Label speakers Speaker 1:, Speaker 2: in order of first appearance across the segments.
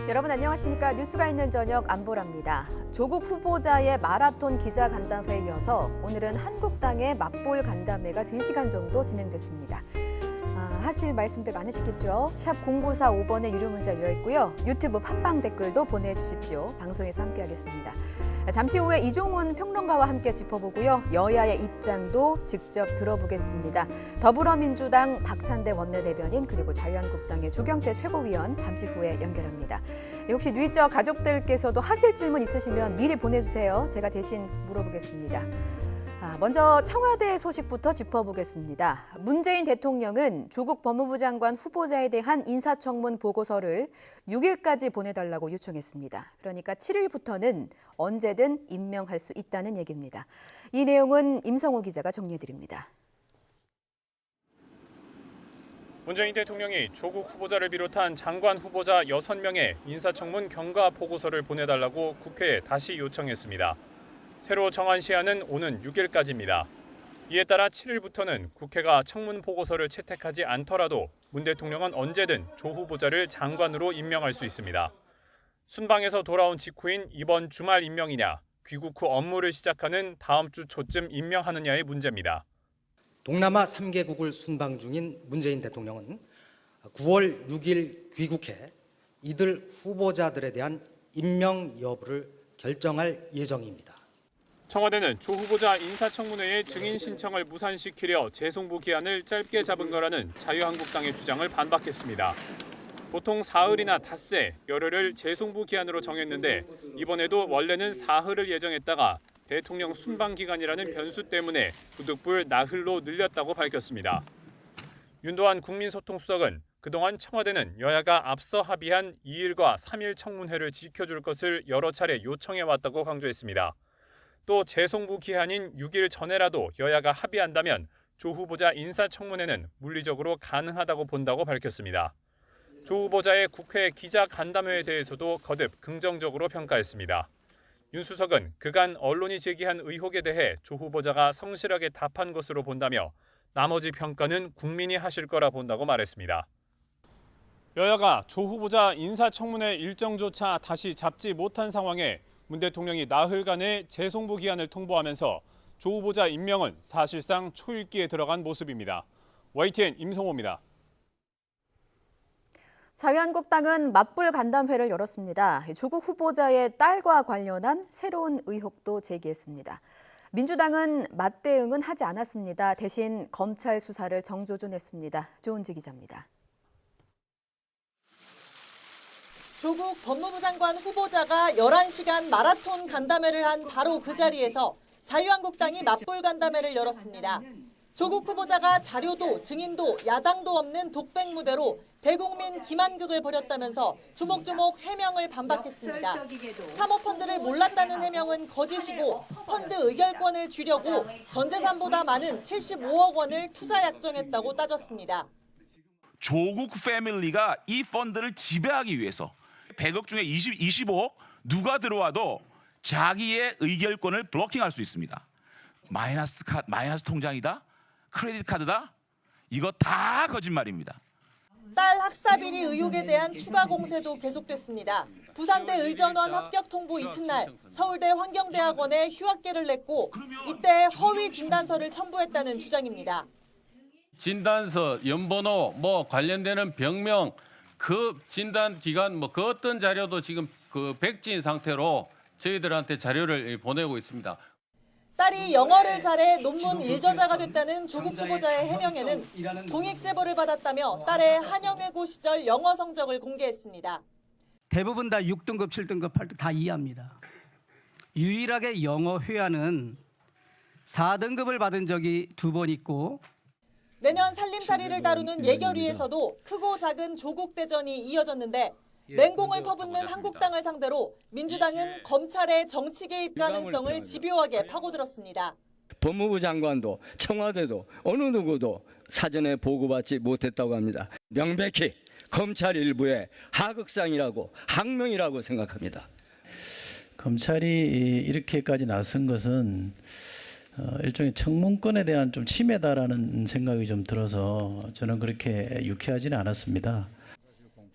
Speaker 1: 여러분 안녕하십니까? 뉴스가 있는 저녁 안보라입니다. 조국 후보자의 마라톤 기자간담회에 이어서 오늘은 한국당의 맞볼 간담회가 3시간 정도 진행됐습니다. 하실 말씀들 많으시겠죠? 샵 0945번의 유료 문자 열려있고요. 유튜브 팟빵 댓글도 보내주십시오. 방송에서 함께하겠습니다. 잠시 후에 이종훈 평론가와 함께 짚어보고요. 여야의 입장도 직접 들어보겠습니다. 더불어민주당 박찬대 원내대변인 그리고 자유한국당의 조경태 최고위원 잠시 후에 연결합니다. 혹시 누이저 가족들께서도 하실 질문 있으시면 미리 보내주세요. 제가 대신 물어보겠습니다. 먼저 청와대 소식부터 짚어보겠습니다. 문재인 대통령은 조국 법무부 장관 후보자에 대한 인사청문 보고서를 6일까지 보내달라고 요청했습니다. 그러니까 7일부터는 언제든 임명할 수 있다는 얘기입니다. 이 내용은 임성호 기자가 정리해드립니다.
Speaker 2: 문재인 대통령이 조국 후보자를 비롯한 장관 후보자 6명의 인사청문 경과 보고서를 보내달라고 국회에 다시 요청했습니다. 새로 정한 시한은 오는 6일까지입니다. 이에 따라 7일부터는 국회가 청문 보고서를 채택하지 않더라도 문 대통령은 언제든 조 후보자를 장관으로 임명할 수 있습니다. 순방에서 돌아온 직후인 이번 주말 임명이냐, 귀국 후 업무를 시작하는 다음 주 초쯤 임명하느냐의 문제입니다.
Speaker 3: 동남아 3개국을 순방 중인 문재인 대통령은 9월 6일 귀국해 이들 후보자들에 대한 임명 여부를 결정할 예정입니다.
Speaker 2: 청와대는 조 후보자 인사청문회의 증인 신청을 무산시키려 재송부 기한을 짧게 잡은 거라는 자유한국당의 주장을 반박했습니다. 보통 사흘이나 닷새, 열흘을 재송부 기한으로 정했는데 이번에도 원래는 사흘을 예정했다가 대통령 순방 기간이라는 변수 때문에 부득불 나흘로 늘렸다고 밝혔습니다. 윤도한 국민소통수석은 그동안 청와대는 여야가 앞서 합의한 2일과 3일 청문회를 지켜줄 것을 여러 차례 요청해왔다고 강조했습니다. 또 재송부 기한인 6일 전에라도 여야가 합의한다면 조 후보자 인사청문회는 물리적으로 가능하다고 본다고 밝혔습니다. 조 후보자의 국회 기자간담회에 대해서도 거듭 긍정적으로 평가했습니다. 윤 수석은 그간 언론이 제기한 의혹에 대해 조 후보자가 성실하게 답한 것으로 본다며 나머지 평가는 국민이 하실 거라 본다고 말했습니다. 여야가 조 후보자 인사청문회 일정조차 다시 잡지 못한 상황에 문 대통령이 나흘간의 재송부 기한을 통보하면서 조 후보자 임명은 사실상 초읽기에 들어간 모습입니다. YTN 임성호입니다.
Speaker 1: 자유한국당은 맞불 간담회를 열었습니다. 조국 후보자의 딸과 관련한 새로운 의혹도 제기했습니다. 민주당은 맞대응은 하지 않았습니다. 대신 검찰 수사를 정조준했습니다. 조은지 기자입니다.
Speaker 4: 조국 법무부 장관 후보자가 11시간 마라톤 간담회를 한 바로 그 자리에서 자유한국당이 맞불 간담회를 열었습니다. 조국 후보자가 자료도 증인도 야당도 없는 독백 무대로 대국민 기만극을 벌였다면서 조목조목 해명을 반박했습니다. 사모펀드를 몰랐다는 해명은 거짓이고 펀드 의결권을 쥐려고 전 재산보다 많은 75억 원을 투자 약정했다고 따졌습니다.
Speaker 5: 조국 패밀리가 이 펀드를 지배하기 위해서 100억 중에 25억 누가 들어와도 자기의 의결권을 블로킹할 수 있습니다. 마이너스 통장이다? 크레딧 카드다? 이거 다 거짓말입니다.
Speaker 4: 딸 학사비리 의혹에 대한 추가 공세도 계속됐습니다. 부산대 의전원 합격 통보 이튿날 서울대 환경대학원에 휴학계를 냈고 이때 허위 진단서를 첨부했다는 주장입니다.
Speaker 6: 진단서, 연번호, 관련되는 병명, 그 진단 기간, 그 어떤 자료도 지금 그 백지인 상태로 저희들한테 자료를 보내고 있습니다.
Speaker 4: 딸이 영어를 잘해 논문 일저자가 됐다는 조국 후보자의 해명에는 공익 제보를 받았다며 딸의 한영외고 시절 영어 성적을 공개했습니다.
Speaker 7: 대부분 다 6등급, 7등급, 8등급 다 이해합니다. 유일하게 영어 회화는 4등급을 받은 적이 2번 있고
Speaker 4: 내년 살림살이를 다루는 예결위에서도 크고 작은 조국 대전이 이어졌는데 맹공을 퍼붓는 한국당을 상대로 민주당은 검찰의 정치 개입 가능성을 집요하게 파고들었습니다.
Speaker 8: 법무부 장관도 청와대도 어느 누구도 사전에 보고받지 못했다고 합니다. 명백히 검찰 일부의 하극상이라고 항명이라고 생각합니다.
Speaker 9: 검찰이 이렇게까지 나선 것은 일종의 청문권에 대한 좀 침해다라는 생각이 좀 들어서 저는 그렇게 유쾌하지는 않았습니다.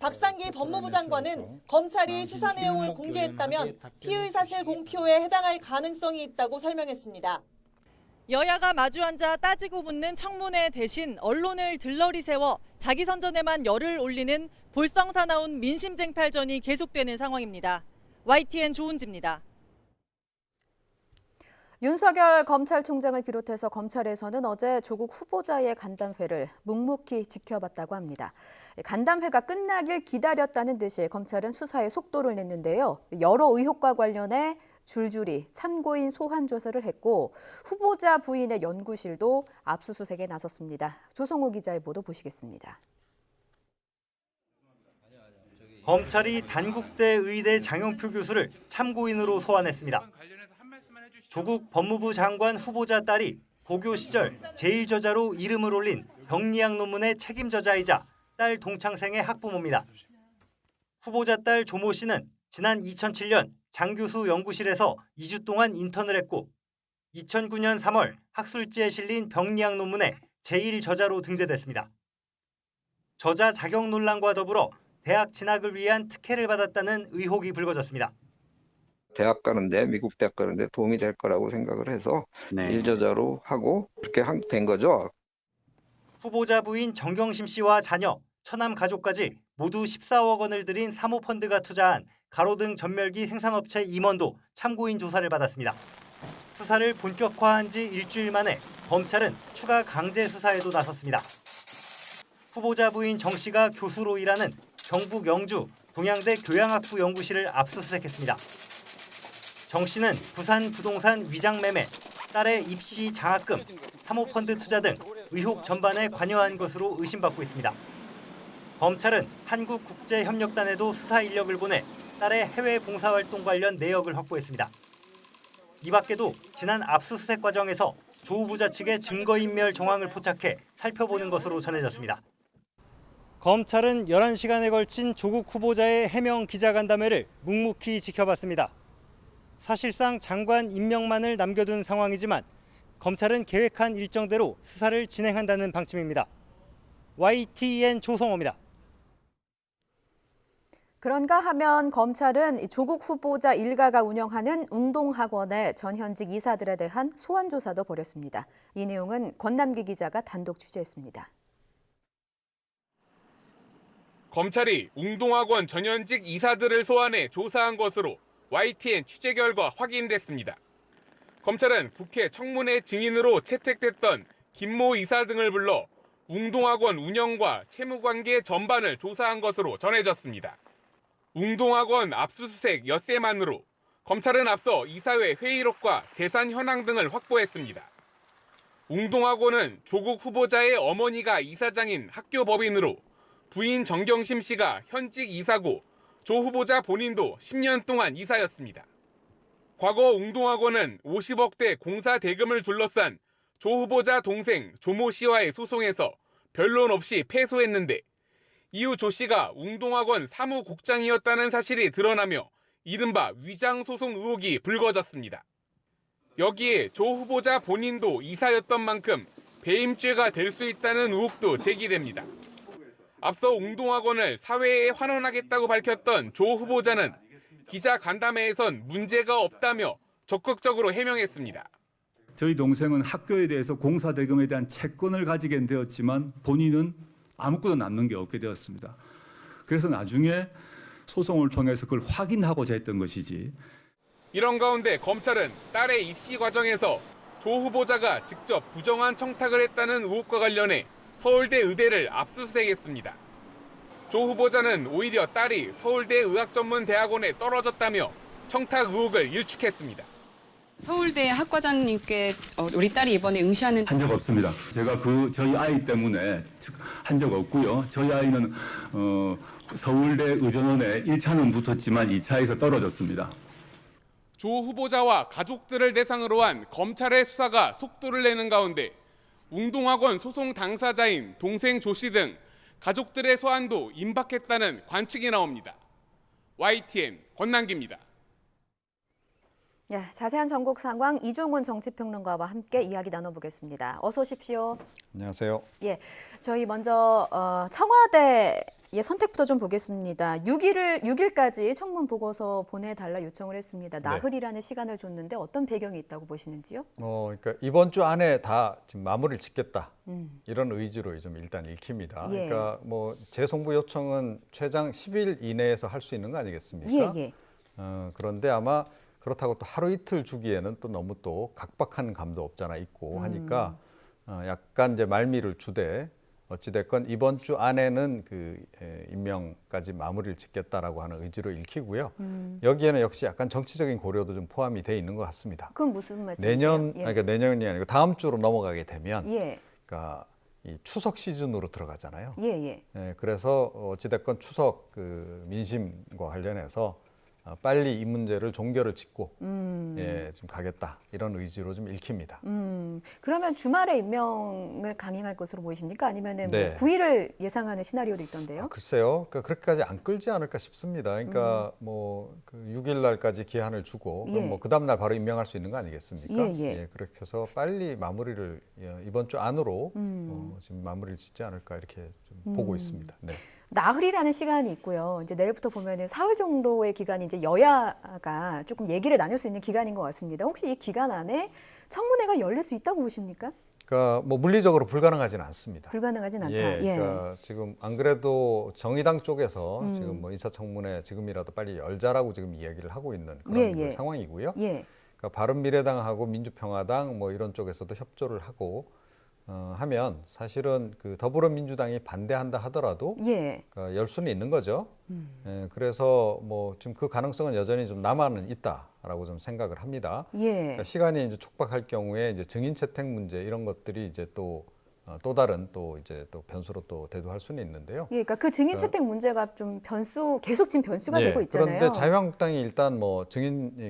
Speaker 4: 박상기 법무부 장관은 검찰이 수사 내용을 공개했다면 피의 사실 공표에 해당할 가능성이 있다고 설명했습니다. 여야가 마주 앉아 따지고 묻는 청문회 대신 언론을 들러리 세워 자기 선전에만 열을 올리는 볼썽사나운 민심쟁탈전이 계속되는 상황입니다. YTN 조은지입니다.
Speaker 1: 윤석열 검찰총장을 비롯해서 검찰에서는 어제 조국 후보자의 간담회를 묵묵히 지켜봤다고 합니다. 간담회가 끝나길 기다렸다는 듯이 검찰은 수사에 속도를 냈는데요. 여러 의혹과 관련해 줄줄이 참고인 소환 조사를 했고 후보자 부인의 연구실도 압수수색에 나섰습니다. 조성호 기자의 보도 보시겠습니다.
Speaker 10: 검찰이 단국대 의대 장영표 교수를 참고인으로 소환했습니다. 조국 법무부 장관 후보자 딸이 고교 시절 제1저자로 이름을 올린 병리학 논문의 책임저자이자 딸 동창생의 학부모입니다. 후보자 딸 조모 씨는 지난 2007년 장 교수 연구실에서 2주 동안 인턴을 했고 2009년 3월 학술지에 실린 병리학 논문의 제1저자로 등재됐습니다. 저자 자격 논란과 더불어 대학 진학을 위한 특혜를 받았다는 의혹이 불거졌습니다.
Speaker 11: 대학 가는데 미국 대학 가는데 도움이 될 거라고 생각을 해서 일저자로 하고 그렇게 된 거죠.
Speaker 10: 후보자 부인 정경심 씨와 자녀, 처남 가족까지 모두 14억 원을 들인 사모펀드가 투자한 가로등 전멸기 생산업체 임원도 참고인 조사를 받았습니다. 수사를 본격화한 지 일주일 만에 검찰은 추가 강제 수사에도 나섰습니다. 후보자 부인 정 씨가 교수로 일하는 경북 영주 동양대 교양학부 연구실을 압수수색했습니다. 정 씨는 부산 부동산 위장 매매, 딸의 입시 장학금, 사모펀드 투자 등 의혹 전반에 관여한 것으로 의심받고 있습니다. 검찰은 한국국제협력단에도 수사 인력을 보내 딸의 해외 봉사활동 관련 내역을 확보했습니다. 이 밖에도 지난 압수수색 과정에서 조 후보자 측의 증거인멸 정황을 포착해 살펴보는 것으로 전해졌습니다. 검찰은 11시간에 걸친 조국 후보자의 해명 기자간담회를 묵묵히 지켜봤습니다. 사실상 장관 임명만을 남겨둔 상황이지만 검찰은 계획한 일정대로 수사를 진행한다는 방침입니다. YTN 조성호입니다.
Speaker 1: 그런가 하면 검찰은 조국 후보자 일가가 운영하는 운동학원의 전현직 이사들에 대한 소환 조사도 벌였습니다. 이 내용은 권남기 기자가 단독 취재했습니다.
Speaker 2: 검찰이 운동학원 전현직 이사들을 소환해 조사한 것으로 YTN 취재 결과 확인됐습니다. 검찰은 국회 청문회 증인으로 채택됐던 김모 이사 등을 불러 운동학원 운영과 채무관계 전반을 조사한 것으로 전해졌습니다. 운동학원 압수수색 엿새만으로 검찰은 앞서 이사회 회의록과 재산 현황 등을 확보했습니다. 운동학원은 조국 후보자의 어머니가 이사장인 학교 법인으로 부인 정경심 씨가 현직 이사고 조 후보자 본인도 10년 동안 이사였습니다. 과거 운동학원은 50억대 공사 대금을 둘러싼 조 후보자 동생 조모 씨와의 소송에서 변론 없이 패소했는데 이후 조 씨가 운동학원 사무국장이었다는 사실이 드러나며 이른바 위장소송 의혹이 불거졌습니다. 여기에 조 후보자 본인도 이사였던 만큼 배임죄가 될 수 있다는 의혹도 제기됩니다. 앞서 운동학원을 사회에 환원하겠다고 밝혔던 조 후보자는 기자 간담회에선 문제가 없다며 적극적으로 해명했습니다.
Speaker 12: 저희 동생은 학교에 대해서 공사대금에 대한 채권을 가지게 되었지만 본인은 아무것도 남는 게 없게 되었습니다. 그래서 나중에 소송을 통해서 그걸 확인하고자 했던 것이지.
Speaker 2: 이런 가운데 검찰은 딸의 입시 과정에서 조 후보자가 직접 부정한 청탁을 했다는 의혹과 관련해 서울대 의대를 압수수색했습니다. 조 후보자는 오히려 딸이 서울대 의학전문대학원에 떨어졌다며 청탁 의혹을 일축했습니다.
Speaker 13: 서울대 학과장님께 우리 딸이 이번에 응시하는
Speaker 12: 한 적 없습니다. 제가 저희 아이 때문에 한 적 없고요. 저희 아이는 서울대 의전원에 1차는 붙었지만 2차에서 떨어졌습니다.
Speaker 2: 조 후보자와 가족들을 대상으로 한 검찰의 수사가 속도를 내는 가운데 운동학원 소송 당사자인 동생 조 씨 등 가족들의 소환도 임박했다는 관측이 나옵니다. YTN 권남기입니다.
Speaker 1: 자세한 전국 상황 이종훈 정치평론가와 함께 이야기 나눠보겠습니다. 어서 오십시오.
Speaker 14: 안녕하세요.
Speaker 1: 저희 먼저 청와대 예, 선택부터 좀 보겠습니다. 6일까지 청문 보고서 보내달라 요청을 했습니다. 나흘이라는 시간을 줬는데 어떤 배경이 있다고 보시는지요?
Speaker 14: 그러니까 이번 주 안에 다 지금 마무리를 짓겠다 이런 의지로 좀 일단 읽힙니다.
Speaker 1: 예.
Speaker 14: 그러니까 뭐 재송부 요청은 최장 10일 이내에서 할 수 있는 거 아니겠습니까?
Speaker 1: 예.
Speaker 14: 그런데 아마 그렇다고 또 하루 이틀 주기에는 또 너무 또 각박한 감도 없잖아 있고 하니까 약간 이제 말미를 주되 어찌됐건 이번 주 안에는 그 임명까지 마무리를 짓겠다라고 하는 의지로 읽히고요. 여기에는 역시 약간 정치적인 고려도 좀 포함이 돼 있는 것 같습니다.
Speaker 1: 그건 무슨 말씀이세요?
Speaker 14: 그러니까 내년이 아니고 다음 주로 넘어가게 되면,
Speaker 1: 예.
Speaker 14: 그러니까 이 추석 시즌으로 들어가잖아요.
Speaker 1: 예.
Speaker 14: 그래서 어찌됐건 추석 그 민심과 관련해서 빨리 이 문제를 종결을 짓고 좀 가겠다 이런 의지로 좀 읽힙니다.
Speaker 1: 그러면 주말에 임명을 강행할 것으로 보이십니까? 아니면은
Speaker 14: 네.
Speaker 1: 뭐 9일을 예상하는 시나리오도 있던데요?
Speaker 14: 글쎄요, 그러니까 그렇게까지 안 끌지 않을까 싶습니다. 그러니까 뭐그 6일 날까지 기한을 주고
Speaker 1: 예.
Speaker 14: 뭐 그 다음 날 바로 임명할 수 있는 거 아니겠습니까?
Speaker 1: 예.
Speaker 14: 그렇게 해서 빨리 마무리를 이번 주 안으로 지금 마무리를 짓지 않을까 이렇게 좀 보고 있습니다. 네.
Speaker 1: 나흘이라는 시간이 있고요. 이제 내일부터 보면은 사흘 정도의 기간이 이제 여야가 조금 얘기를 나눌 수 있는 기간인 것 같습니다. 혹시 이 기간 안에 청문회가 열릴 수 있다고 보십니까?
Speaker 14: 그러니까 뭐 물리적으로 불가능하지는 않습니다.
Speaker 1: 불가능하진 않다.
Speaker 14: 그러니까 지금 안 그래도 정의당 쪽에서 지금 뭐 인사청문회 지금이라도 빨리 열자라고 지금 이야기를 하고 있는 그런 그 상황이고요. 그러니까 바른미래당하고 민주평화당 뭐 이런 쪽에서도 협조를 하고 하면 사실은 그 더불어민주당이 반대한다 하더라도 그러니까 열 수는 있는 거죠. 그래서 뭐 지금 그 가능성은 여전히 좀 남아는 있다라고 좀 생각을 합니다. 그러니까 시간이 이제 촉박할 경우에 이제 증인 채택 문제 이런 것들이 이제 또 다른 또 이제 또 변수로 또 대두할 수는 있는데요.
Speaker 1: 그러니까 그 증인 채택 문제가 좀 계속 지금 변수가 되고 있잖아요.
Speaker 14: 그런데 자유한국당이 일단 뭐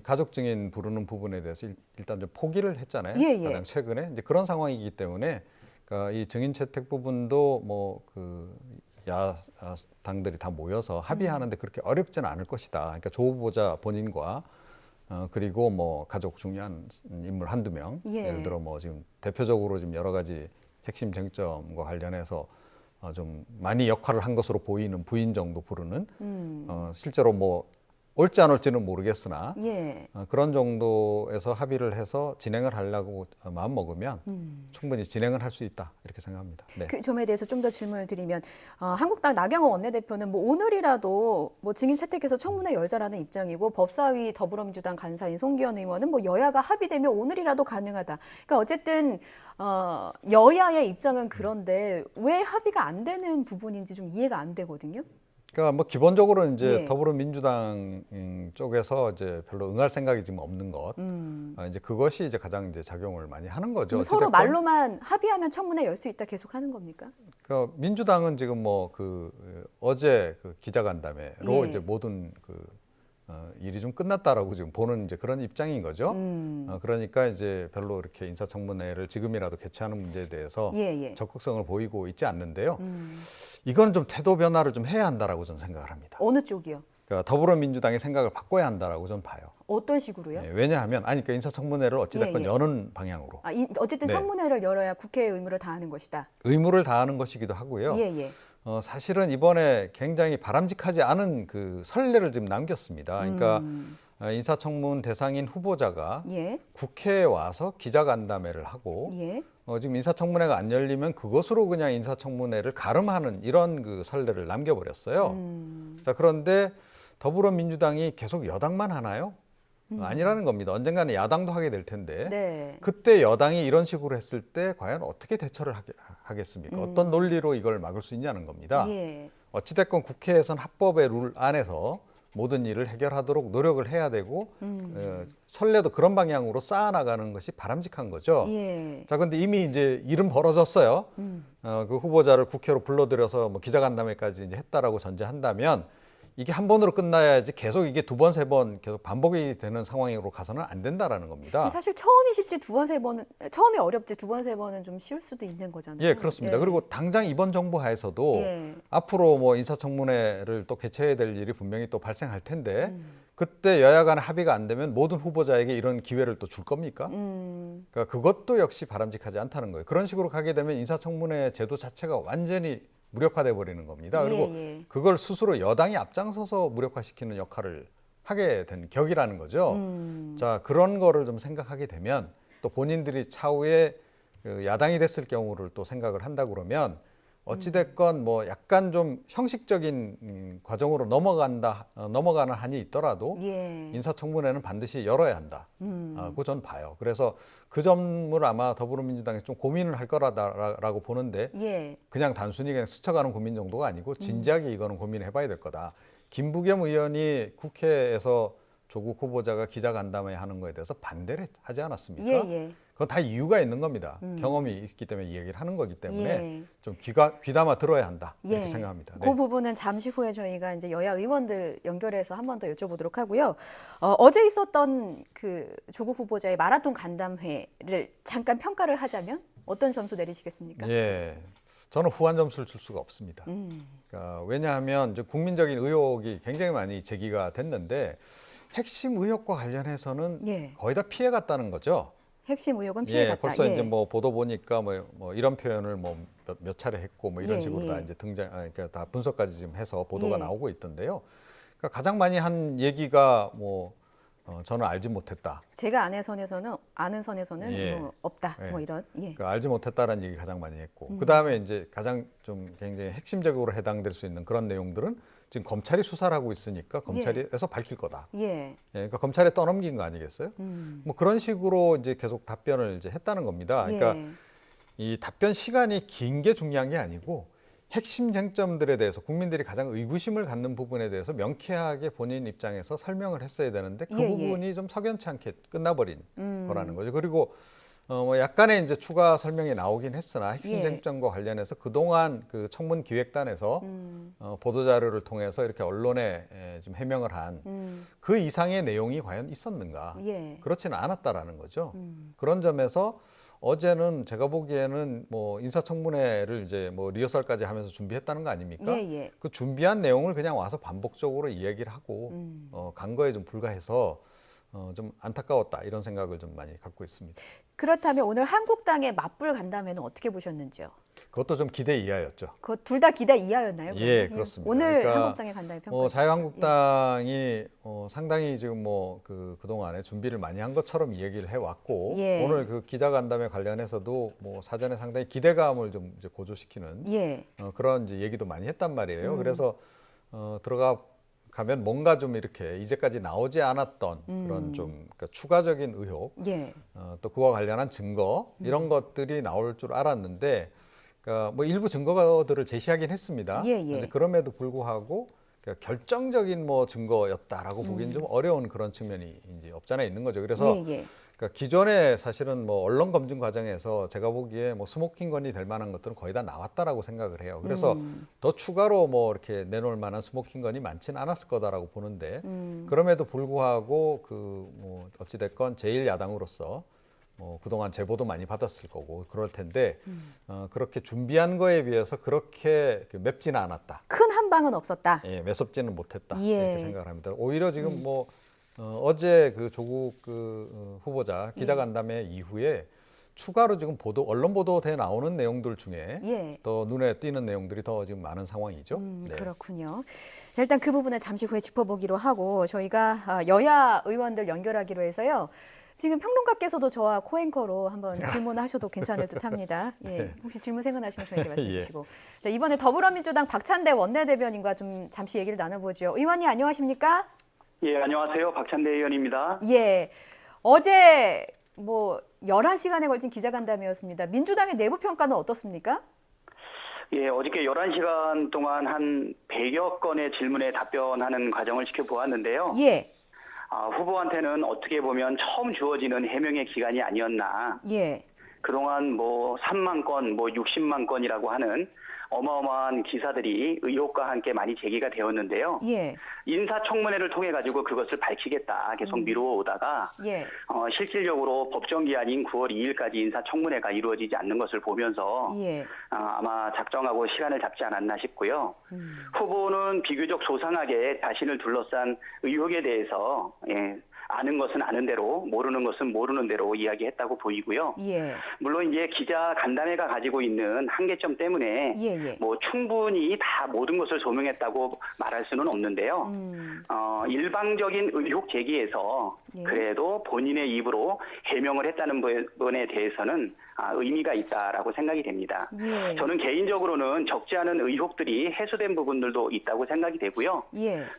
Speaker 14: 가족 증인 부르는 부분에 대해서 일단 좀 포기를 했잖아요. 가장 최근에 이제 그런 상황이기 때문에 그러니까 이 증인 채택 부분도 뭐 그 야당들이 다 모여서 합의하는데 그렇게 어렵지는 않을 것이다. 그러니까 조 후보자 본인과 그리고 뭐 가족 중요한 인물 한두 명, 예를 들어 뭐 지금 대표적으로 지금 여러 가지 핵심 쟁점과 관련해서 좀 많이 역할을 한 것으로 보이는 부인 정도 부르는 실제로 뭐 올지 안 올지는 모르겠으나 그런 정도에서 합의를 해서 진행을 하려고 마음 먹으면 충분히 진행을 할 수 있다 이렇게 생각합니다. 네.
Speaker 1: 그 점에 대해서 좀 더 질문을 드리면 한국당 나경원 원내대표는 뭐 오늘이라도 뭐 증인 채택해서 청문회 열자라는 입장이고 법사위 더불어민주당 간사인 송기현 의원은 뭐 여야가 합의되면 오늘이라도 가능하다. 그러니까 어쨌든 여야의 입장은 그런데 왜 합의가 안 되는 부분인지 좀 이해가 안 되거든요.
Speaker 14: 그러니까 뭐 기본적으로 이제 더불어민주당 쪽에서 이제 별로 응할 생각이 지금 없는 것, 이제 그것이 이제 가장 이제 작용을 많이 하는 거죠.
Speaker 1: 서로 말로만 합의하면 청문회 열 수 있다 계속 하는 겁니까?
Speaker 14: 그러니까 민주당은 지금 뭐 그 어제 그 기자간담회로 이제 모든 그 일이 좀 끝났다라고 지금 보는 이제 그런 입장인 거죠. 그러니까 이제 별로 이렇게 인사청문회를 지금이라도 개최하는 문제에 대해서 적극성을 보이고 있지 않는데요. 이건 좀 태도 변화를 좀 해야 한다라고 저는 생각을 합니다.
Speaker 1: 어느 쪽이요?
Speaker 14: 그러니까 더불어민주당의 생각을 바꿔야 한다라고 저는 봐요.
Speaker 1: 어떤 식으로요?
Speaker 14: 왜냐하면 그러니까 인사청문회를 어찌됐건 여는 방향으로.
Speaker 1: 어쨌든 청문회를 열어야 국회의 의무를 다하는 것이다.
Speaker 14: 의무를 다하는 것이기도 하고요. 사실은 이번에 굉장히 바람직하지 않은 그 선례를 지금 남겼습니다. 그러니까 인사청문 대상인 후보자가 국회에 와서 기자간담회를 하고 지금 인사청문회가 안 열리면 그것으로 그냥 인사청문회를 가름하는 이런 그 선례를 남겨버렸어요. 자, 그런데 더불어민주당이 계속 여당만 하나요? 아니라는 겁니다. 언젠가는 야당도 하게 될 텐데 그때 여당이 이런 식으로 했을 때 과연 어떻게 대처를 하겠습니까? 어떤 논리로 이걸 막을 수 있냐는 겁니다. 어찌됐건 국회에서는 합법의 룰 안에서 모든 일을 해결하도록 노력을 해야 되고 선례도 그런 방향으로 쌓아나가는 것이 바람직한 거죠. 자, 근데 이미 이제 일은 벌어졌어요. 그 후보자를 국회로 불러들여서 뭐 기자간담회까지 이제 했다라고 전제한다면 이게 한 번으로 끝나야지 계속 이게 두 번, 세 번 계속 반복이 되는 상황으로 가서는 안 된다라는 겁니다.
Speaker 1: 사실 처음이 쉽지 두 번, 세 번은 처음이 어렵지 두 번, 세 번은 좀 쉬울 수도 있는 거잖아요.
Speaker 14: 예, 그렇습니다. 그리고 당장 이번 정부 하에서도 앞으로 뭐 인사청문회를 또 개최해야 될 일이 분명히 또 발생할 텐데 그때 여야 간 합의가 안 되면 모든 후보자에게 이런 기회를 또 줄 겁니까? 그러니까 그것도 역시 바람직하지 않다는 거예요. 그런 식으로 가게 되면 인사청문회 제도 자체가 완전히 무력화돼 버리는 겁니다. 그리고 그걸 스스로 여당이 앞장서서 무력화시키는 역할을 하게 된 격이라는 거죠. 자, 그런 거를 좀 생각하게 되면 또 본인들이 차후에 그 야당이 됐을 경우를 또 생각을 한다 그러면 어찌됐건 뭐 약간 좀 형식적인 과정으로 넘어가는 한이 있더라도 인사청문회는 반드시 열어야 한다. 그거 전 봐요. 그래서 그 점을 아마 더불어민주당이 좀 고민을 할 거라고 보는데 그냥 단순히 그냥 스쳐가는 고민 정도가 아니고 진지하게 이거는 고민을 해봐야 될 거다. 김부겸 의원이 국회에서 조국 후보자가 기자간담회 하는 거에 대해서 반대를 하지 않았습니까? 그건 다 이유가 있는 겁니다. 경험이 있기 때문에 이 얘기를 하는 거기 때문에 좀 귀담아 들어야 한다 이렇게 생각합니다.
Speaker 1: 그 부분은 잠시 후에 저희가 이제 여야 의원들 연결해서 한 번 더 여쭤보도록 하고요. 어제 있었던 그 조국 후보자의 마라톤 간담회를 잠깐 평가를 하자면 어떤 점수 내리시겠습니까?
Speaker 14: 저는 후한 점수를 줄 수가 없습니다. 그러니까 왜냐하면 이제 국민적인 의혹이 굉장히 많이 제기가 됐는데 핵심 의혹과 관련해서는 거의 다 피해갔다는 거죠.
Speaker 1: 핵심 의혹은 피해갔다.
Speaker 14: 벌써 이제 뭐 보도 보니까 뭐 이런 표현을 뭐 몇 차례 했고 뭐 이런 식으로 다 이제 그러니까 다 분석까지 지금 해서 보도가 나오고 있던데요. 그러니까 가장 많이 한 얘기가 뭐 저는 알지 못했다.
Speaker 1: 제가 아는 선에서는 뭐 없다. 뭐 이런.
Speaker 14: 그러니까 알지 못했다라는 얘기 가장 많이 했고 그 다음에 이제 가장 좀 굉장히 핵심적으로 해당될 수 있는 그런 내용들은 지금 검찰이 수사를 하고 있으니까 검찰에서 밝힐 거다. 그러니까 검찰에 떠넘긴 거 아니겠어요? 뭐 그런 식으로 이제 계속 답변을 이제 했다는 겁니다. 그러니까 이 답변 시간이 긴 게 중요한 게 아니고 핵심 쟁점들에 대해서 국민들이 가장 의구심을 갖는 부분에 대해서 명쾌하게 본인 입장에서 설명을 했어야 되는데 그 부분이 좀 석연치 않게 끝나버린 거라는 거죠. 그리고 뭐 약간의 이제 추가 설명이 나오긴 했으나 핵심 쟁점과 관련해서 그동안 그 청문 기획단에서 보도 자료를 통해서 이렇게 언론에 지금 해명을 한 그 이상의 내용이 과연 있었는가? 그렇지는 않았다라는 거죠. 그런 점에서 어제는 제가 보기에는 뭐 인사청문회를 이제 뭐 리허설까지 하면서 준비했다는 거 아닙니까? 그 준비한 내용을 그냥 와서 반복적으로 이야기를 하고 간 거에 좀 불과해서 좀 안타까웠다 이런 생각을 좀 많이 갖고 있습니다.
Speaker 1: 그렇다면 오늘 한국당의 맞불 간담회는 어떻게 보셨는지요?
Speaker 14: 그것도 좀 기대 이하였죠.
Speaker 1: 둘 다 기대 이하였나요?
Speaker 14: 그렇습니다.
Speaker 1: 오늘
Speaker 14: 그러니까
Speaker 1: 한국당의 간담회 평가.
Speaker 14: 뭐 자유한국당이 상당히 지금 뭐 그 동안에 준비를 많이 한 것처럼 이야기를 해왔고 오늘 그 기자간담회 관련해서도 뭐 사전에 상당히 기대감을 좀 이제 고조시키는 그런 이제 얘기도 많이 했단 말이에요. 그래서 들어가면 뭔가 좀 이렇게 이제까지 나오지 않았던 그런 좀 그러니까 추가적인 의혹, 또 그와 관련한 증거 이런 것들이 나올 줄 알았는데. 그러니까 뭐 일부 증거들을 제시하긴 했습니다. 그럼에도 불구하고 그러니까 결정적인 뭐 증거였다라고 보기는 좀 어려운 그런 측면이 이제 없잖아 있는 거죠. 그래서 그러니까 기존에 사실은 뭐 언론 검증 과정에서 제가 보기에 뭐 스모킹 건이 될 만한 것들은 거의 다 나왔다라고 생각을 해요. 그래서 더 추가로 뭐 이렇게 내놓을 만한 스모킹 건이 많지는 않았을 거다라고 보는데 그럼에도 불구하고 그 뭐 어찌 됐건 제1야당으로서 그동안 제보도 많이 받았을 거고 그럴 텐데 그렇게 준비한 거에 비해서 그렇게 맵지는 않았다.
Speaker 1: 큰 한방은 없었다.
Speaker 14: 매섭지는 못했다. 이렇게 생각을 합니다. 오히려 지금 뭐 어제 그 조국 그 후보자 기자간담회 이후에 추가로 지금 언론 보도돼 나오는 내용들 중에 더 눈에 띄는 내용들이 더 지금 많은 상황이죠.
Speaker 1: 그렇군요. 자, 일단 그 부분은 잠시 후에 짚어보기로 하고 저희가 여야 의원들 연결하기로 해서요. 지금 평론가께서도 저와 코앵커로 한번 질문하셔도 괜찮을 듯합니다. 혹시 질문 생각나시면 저에게 말씀해 주시고. 자, 이번에 더불어민주당 박찬대 원내대변인과 좀 잠시 얘기를 나눠보죠. 의원님 안녕하십니까?
Speaker 15: 안녕하세요. 박찬대 의원입니다.
Speaker 1: 어제 뭐 11시간에 걸친 기자간담회였습니다. 민주당의 내부 평가는 어떻습니까?
Speaker 15: 어저께 11시간 동안 한 100여 건의 질문에 답변하는 과정을 지켜보았는데요. 후보한테는 어떻게 보면 처음 주어지는 해명의 기간이 아니었나. 그동안 뭐 3만 건, 뭐 60만 건이라고 하는 어마어마한 기사들이 의혹과 함께 많이 제기가 되었는데요. 인사청문회를 통해 가지고 그것을 밝히겠다 계속 미뤄오다가 실질적으로 법정 기한인 9월 2일까지 인사청문회가 이루어지지 않는 것을 보면서 아마 작정하고 시간을 잡지 않았나 싶고요. 후보는 비교적 소상하게 자신을 둘러싼 의혹에 대해서 아는 것은 아는 대로, 모르는 것은 모르는 대로 이야기했다고 보이고요.
Speaker 1: 예.
Speaker 15: 물론 이제 기자 간담회가 가지고 있는 한계점 때문에 뭐 충분히 다 모든 것을 소명했다고 말할 수는 없는데요. 일방적인 의혹 제기에서 그래도 본인의 입으로 해명을 했다는 부분에 대해서는 의미가 있다라고 생각이 됩니다. 저는 개인적으로는 적지 않은 의혹들이 해소된 부분들도 있다고 생각이 되고요.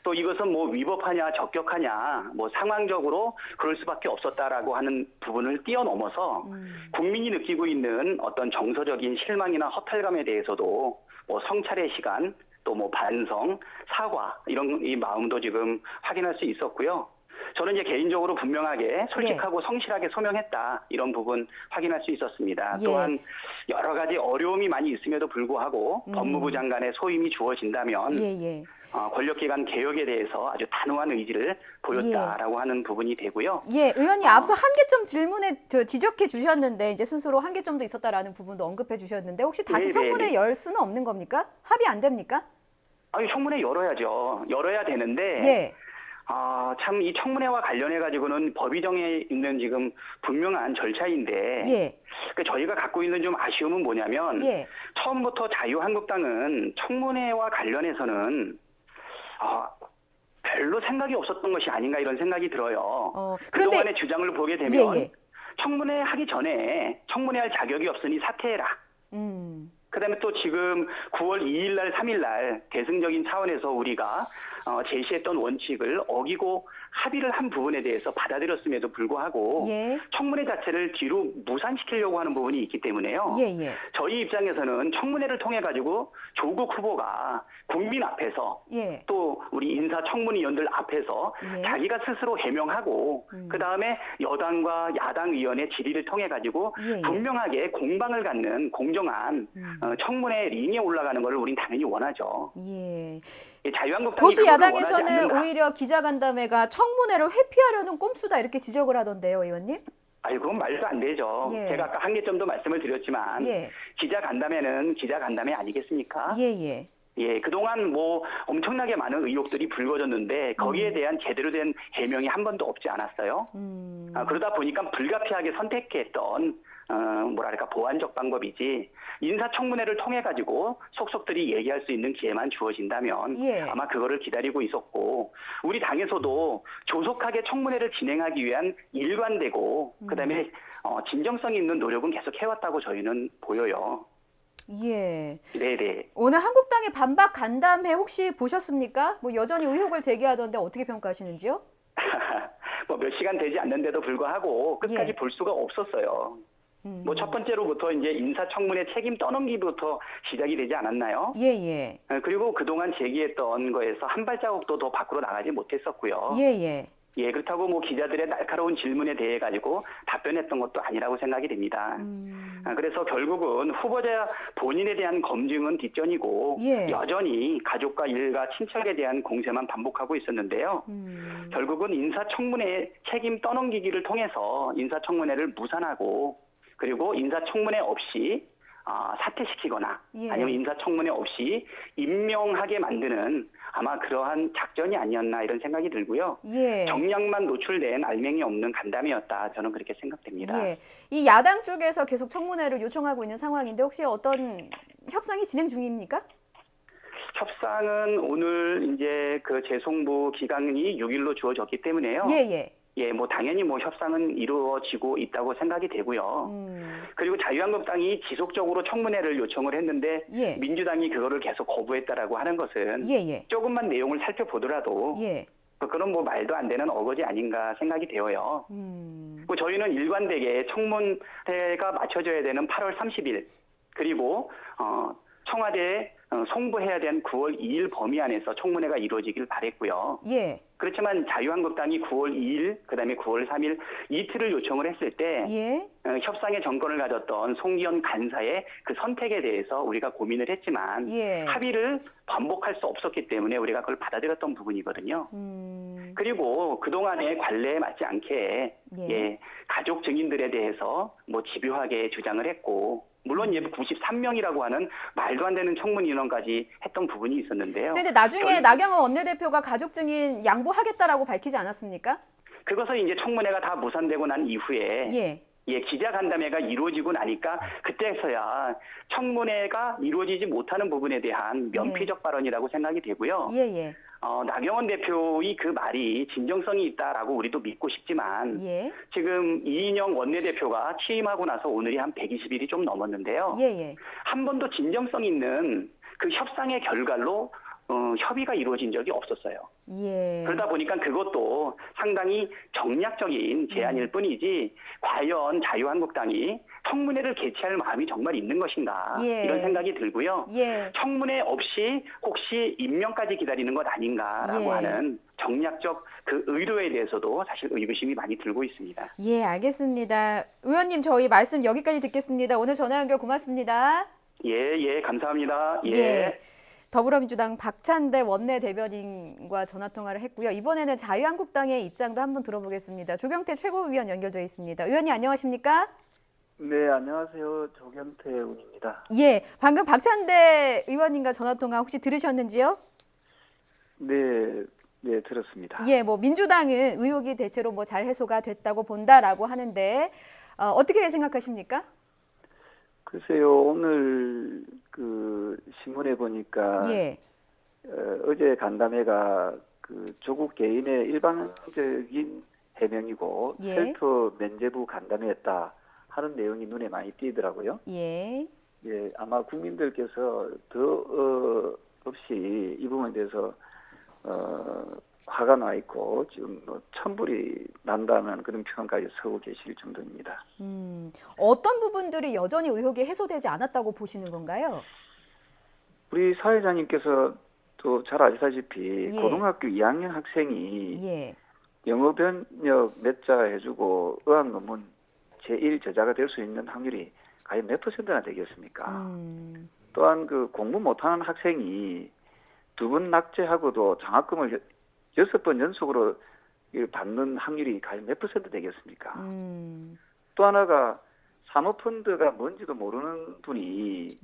Speaker 15: 또 이것은 뭐 위법하냐 적격하냐 뭐 상황적으로 그럴 수밖에 없었다라고 하는 부분을 뛰어넘어서 국민이 느끼고 있는 어떤 정서적인 실망이나 허탈감에 대해서도 뭐 성찰의 시간 또 뭐 반성, 사과 이런 이 마음도 지금 확인할 수 있었고요. 저는 이제 개인적으로 분명하게 솔직하고 성실하게 소명했다 이런 부분 확인할 수 있었습니다. 또한 여러 가지 어려움이 많이 있음에도 불구하고 법무부 장관의 소임이 주어진다면 권력기관 개혁에 대해서 아주 단호한 의지를 보였다라고 하는 부분이 되고요.
Speaker 1: 의원님 앞서 한계점 질문에 지적해 주셨는데 이제 스스로 한계점도 있었다라는 부분도 언급해 주셨는데 혹시 다시 청문회 열 수는 없는 겁니까? 합의 안 됩니까?
Speaker 15: 아니 청문회 열어야죠. 열어야 되는데 참 이 청문회와 관련해 가지고는 법이 정해 있는 지금 분명한 절차인데 저희가 갖고 있는 좀 아쉬움은 뭐냐면 처음부터 자유한국당은 청문회와 관련해서는 별로 생각이 없었던 것이 아닌가 이런 생각이 들어요. 그동안의 주장을 보게 되면 청문회 하기 전에 청문회할 자격이 없으니 사퇴해라. 그다음에 또 지금 9월 2일 날 3일 날 대승적인 차원에서 우리가 제시했던 원칙을 어기고 합의를 한 부분에 대해서 받아들였음에도 불구하고 청문회 자체를 뒤로 무산시키려고 하는 부분이 있기 때문에요. 저희 입장에서는 청문회를 통해 가지고 조국 후보가 국민 앞에서 또 우리 인사청문위원들 앞에서 자기가 스스로 해명하고 그다음에 여당과 야당 의원의 질의를 통해 가지고 분명하게 공방을 갖는 공정한 청문회 링에 올라가는 걸 우린 당연히 원하죠. 자유한국당이
Speaker 1: 보수 야당에서는 오히려 기자간담회가 청문회를 회피하려는 꼼수다 이렇게 지적을 하던데요, 의원님?
Speaker 15: 아니 그건 말도 안 되죠. 제가 아까 한계점도 말씀을 드렸지만 기자간담회는 기자간담회 아니겠습니까? 그동안 뭐 엄청나게 많은 의혹들이 불거졌는데 거기에 대한 제대로 된 해명이 한 번도 없지 않았어요. 그러다 보니까 불가피하게 선택했던 뭐랄까 보완적 방법이지 인사청문회를 통해 가지고 속속들이 얘기할 수 있는 기회만 주어진다면 아마 그거를 기다리고 있었고 우리 당에서도 조속하게 청문회를 진행하기 위한 일관되고 그다음에 진정성 있는 노력은 계속 해왔다고 저희는 보여요. 네네.
Speaker 1: 오늘 한국당의 반박 간담회 혹시 보셨습니까? 뭐 여전히 의혹을 제기하던데 어떻게 평가하시는지요?
Speaker 15: 뭐 몇 시간 되지 않는데도 불구하고 끝까지 볼 수가 없었어요. 뭐 첫 번째로부터 이제 인사청문회 책임 떠넘기부터 시작이 되지 않았나요? 그리고 그동안 제기했던 거에서 한 발자국도 더 밖으로 나가지 못했었고요. 그렇다고 뭐 기자들의 날카로운 질문에 대해 가지고 답변했던 것도 아니라고 생각이 됩니다. 그래서 결국은 후보자 본인에 대한 검증은 뒷전이고 여전히 가족과 일가 친척에 대한 공세만 반복하고 있었는데요. 결국은 인사청문회 책임 떠넘기기를 통해서 인사청문회를 무산하고 그리고 인사청문회 없이 사퇴시키거나 아니면 인사청문회 없이 임명하게 만드는 아마 그러한 작전이 아니었나 이런 생각이 들고요. 정량만 노출된 알맹이 없는 간담회였다. 저는 그렇게 생각됩니다.
Speaker 1: 이 야당 쪽에서 계속 청문회를 요청하고 있는 상황인데 혹시 어떤 협상이 진행 중입니까?
Speaker 15: 협상은 오늘 이제 그 재송부 기간이 6일로 주어졌기 때문에요. 뭐 당연히 뭐 협상은 이루어지고 있다고 생각이 되고요. 그리고 자유한국당이 지속적으로 청문회를 요청을 했는데 민주당이 그거를 계속 거부했다라고 하는 것은 조금만 내용을 살펴보더라도 그건 뭐 말도 안 되는 어거지 아닌가 생각이 되어요. 저희는 일관되게 청문회가 맞춰져야 되는 8월 30일 그리고 청와대에 송부해야 되는 9월 2일 범위 안에서 청문회가 이루어지길 바랬고요. 그렇지만 자유한국당이 9월 2일, 그다음에 9월 3일 이틀을 요청을 했을 때 협상의 정권을 가졌던 송기현 간사의 그 선택에 대해서 우리가 고민을 했지만 합의를 반복할 수 없었기 때문에 우리가 그걸 받아들였던 부분이거든요. 그리고 그동안의 관례에 맞지 않게 가족 증인들에 대해서 뭐 집요하게 주장을 했고 물론 93명이라고 하는 말도 안 되는 청문 인원까지 했던 부분이 있었는데요.
Speaker 1: 그런데 나중에 나경원 원내대표가 가족 증인 양보하겠다라고 밝히지 않았습니까?
Speaker 15: 그것을 이제 청문회가 다 무산되고 난 이후에 기자간담회가 이루어지고 나니까 그때서야 청문회가 이루어지지 못하는 부분에 대한 면피적 발언이라고 생각이 되고요. 나경원 대표의 그 말이 진정성이 있다라고 우리도 믿고 싶지만 지금 이인영 원내대표가 취임하고 나서 오늘이 한 120일이 좀 넘었는데요. 한 번도 진정성 있는 그 협상의 결과로 협의가 이루어진 적이 없었어요. 그러다 보니까 그것도 상당히 정략적인 제안일 뿐이지 과연 자유한국당이 청문회를 개최할 마음이 정말 있는 것인가 이런 생각이 들고요. 청문회 없이 혹시 임명까지 기다리는 것 아닌가라고 하는 정략적 그 의도에 대해서도 사실 의구심이 많이 들고 있습니다.
Speaker 1: 알겠습니다. 의원님 저희 말씀 여기까지 듣겠습니다. 오늘 전화 연결 고맙습니다.
Speaker 15: 감사합니다.
Speaker 1: 더불어민주당 박찬대 원내대변인과 전화통화를 했고요. 이번에는 자유한국당의 입장도 한번 들어보겠습니다. 조경태 최고위원 연결되어 있습니다. 의원님 안녕하십니까?
Speaker 16: 네, 안녕하세요. 조경태 의원입니다.
Speaker 1: 방금 박찬대 의원님과 전화통화 혹시 들으셨는지요?
Speaker 16: 네, 들었습니다.
Speaker 1: 민주당은 의혹이 대체로 잘 해소가 됐다고 본다라고 하는데 어떻게 생각하십니까?
Speaker 16: 글쎄요, 오늘 그 신문에 보니까 어제 간담회가 그 조국 개인의 일방적인 해명이고 셀프 면죄부 간담회였다 하는 내용이 눈에 많이 띄더라고요. 아마 국민들께서 더 없이 이 부분에 대해서 화가 나 있고 지금 천불이 난다는 그런 표현까지 서고 계실 정도입니다.
Speaker 1: 어떤 부분들이 여전히 의혹이 해소되지 않았다고 보시는 건가요?
Speaker 16: 우리 사회자님께서 또 잘 아시다시피 고등학교 2학년 학생이 영어 번역 몇 자 해주고 의학 논문 제1 저자가 될 수 있는 확률이 과연 몇 %나 되겠습니까? 또한 그 공부 못하는 학생이 2번 낙제하고도 장학금을 6번 연속으로 받는 확률이 과연 몇 % 되겠습니까? 또 하나가 사모펀드가 뭔지도 모르는 분이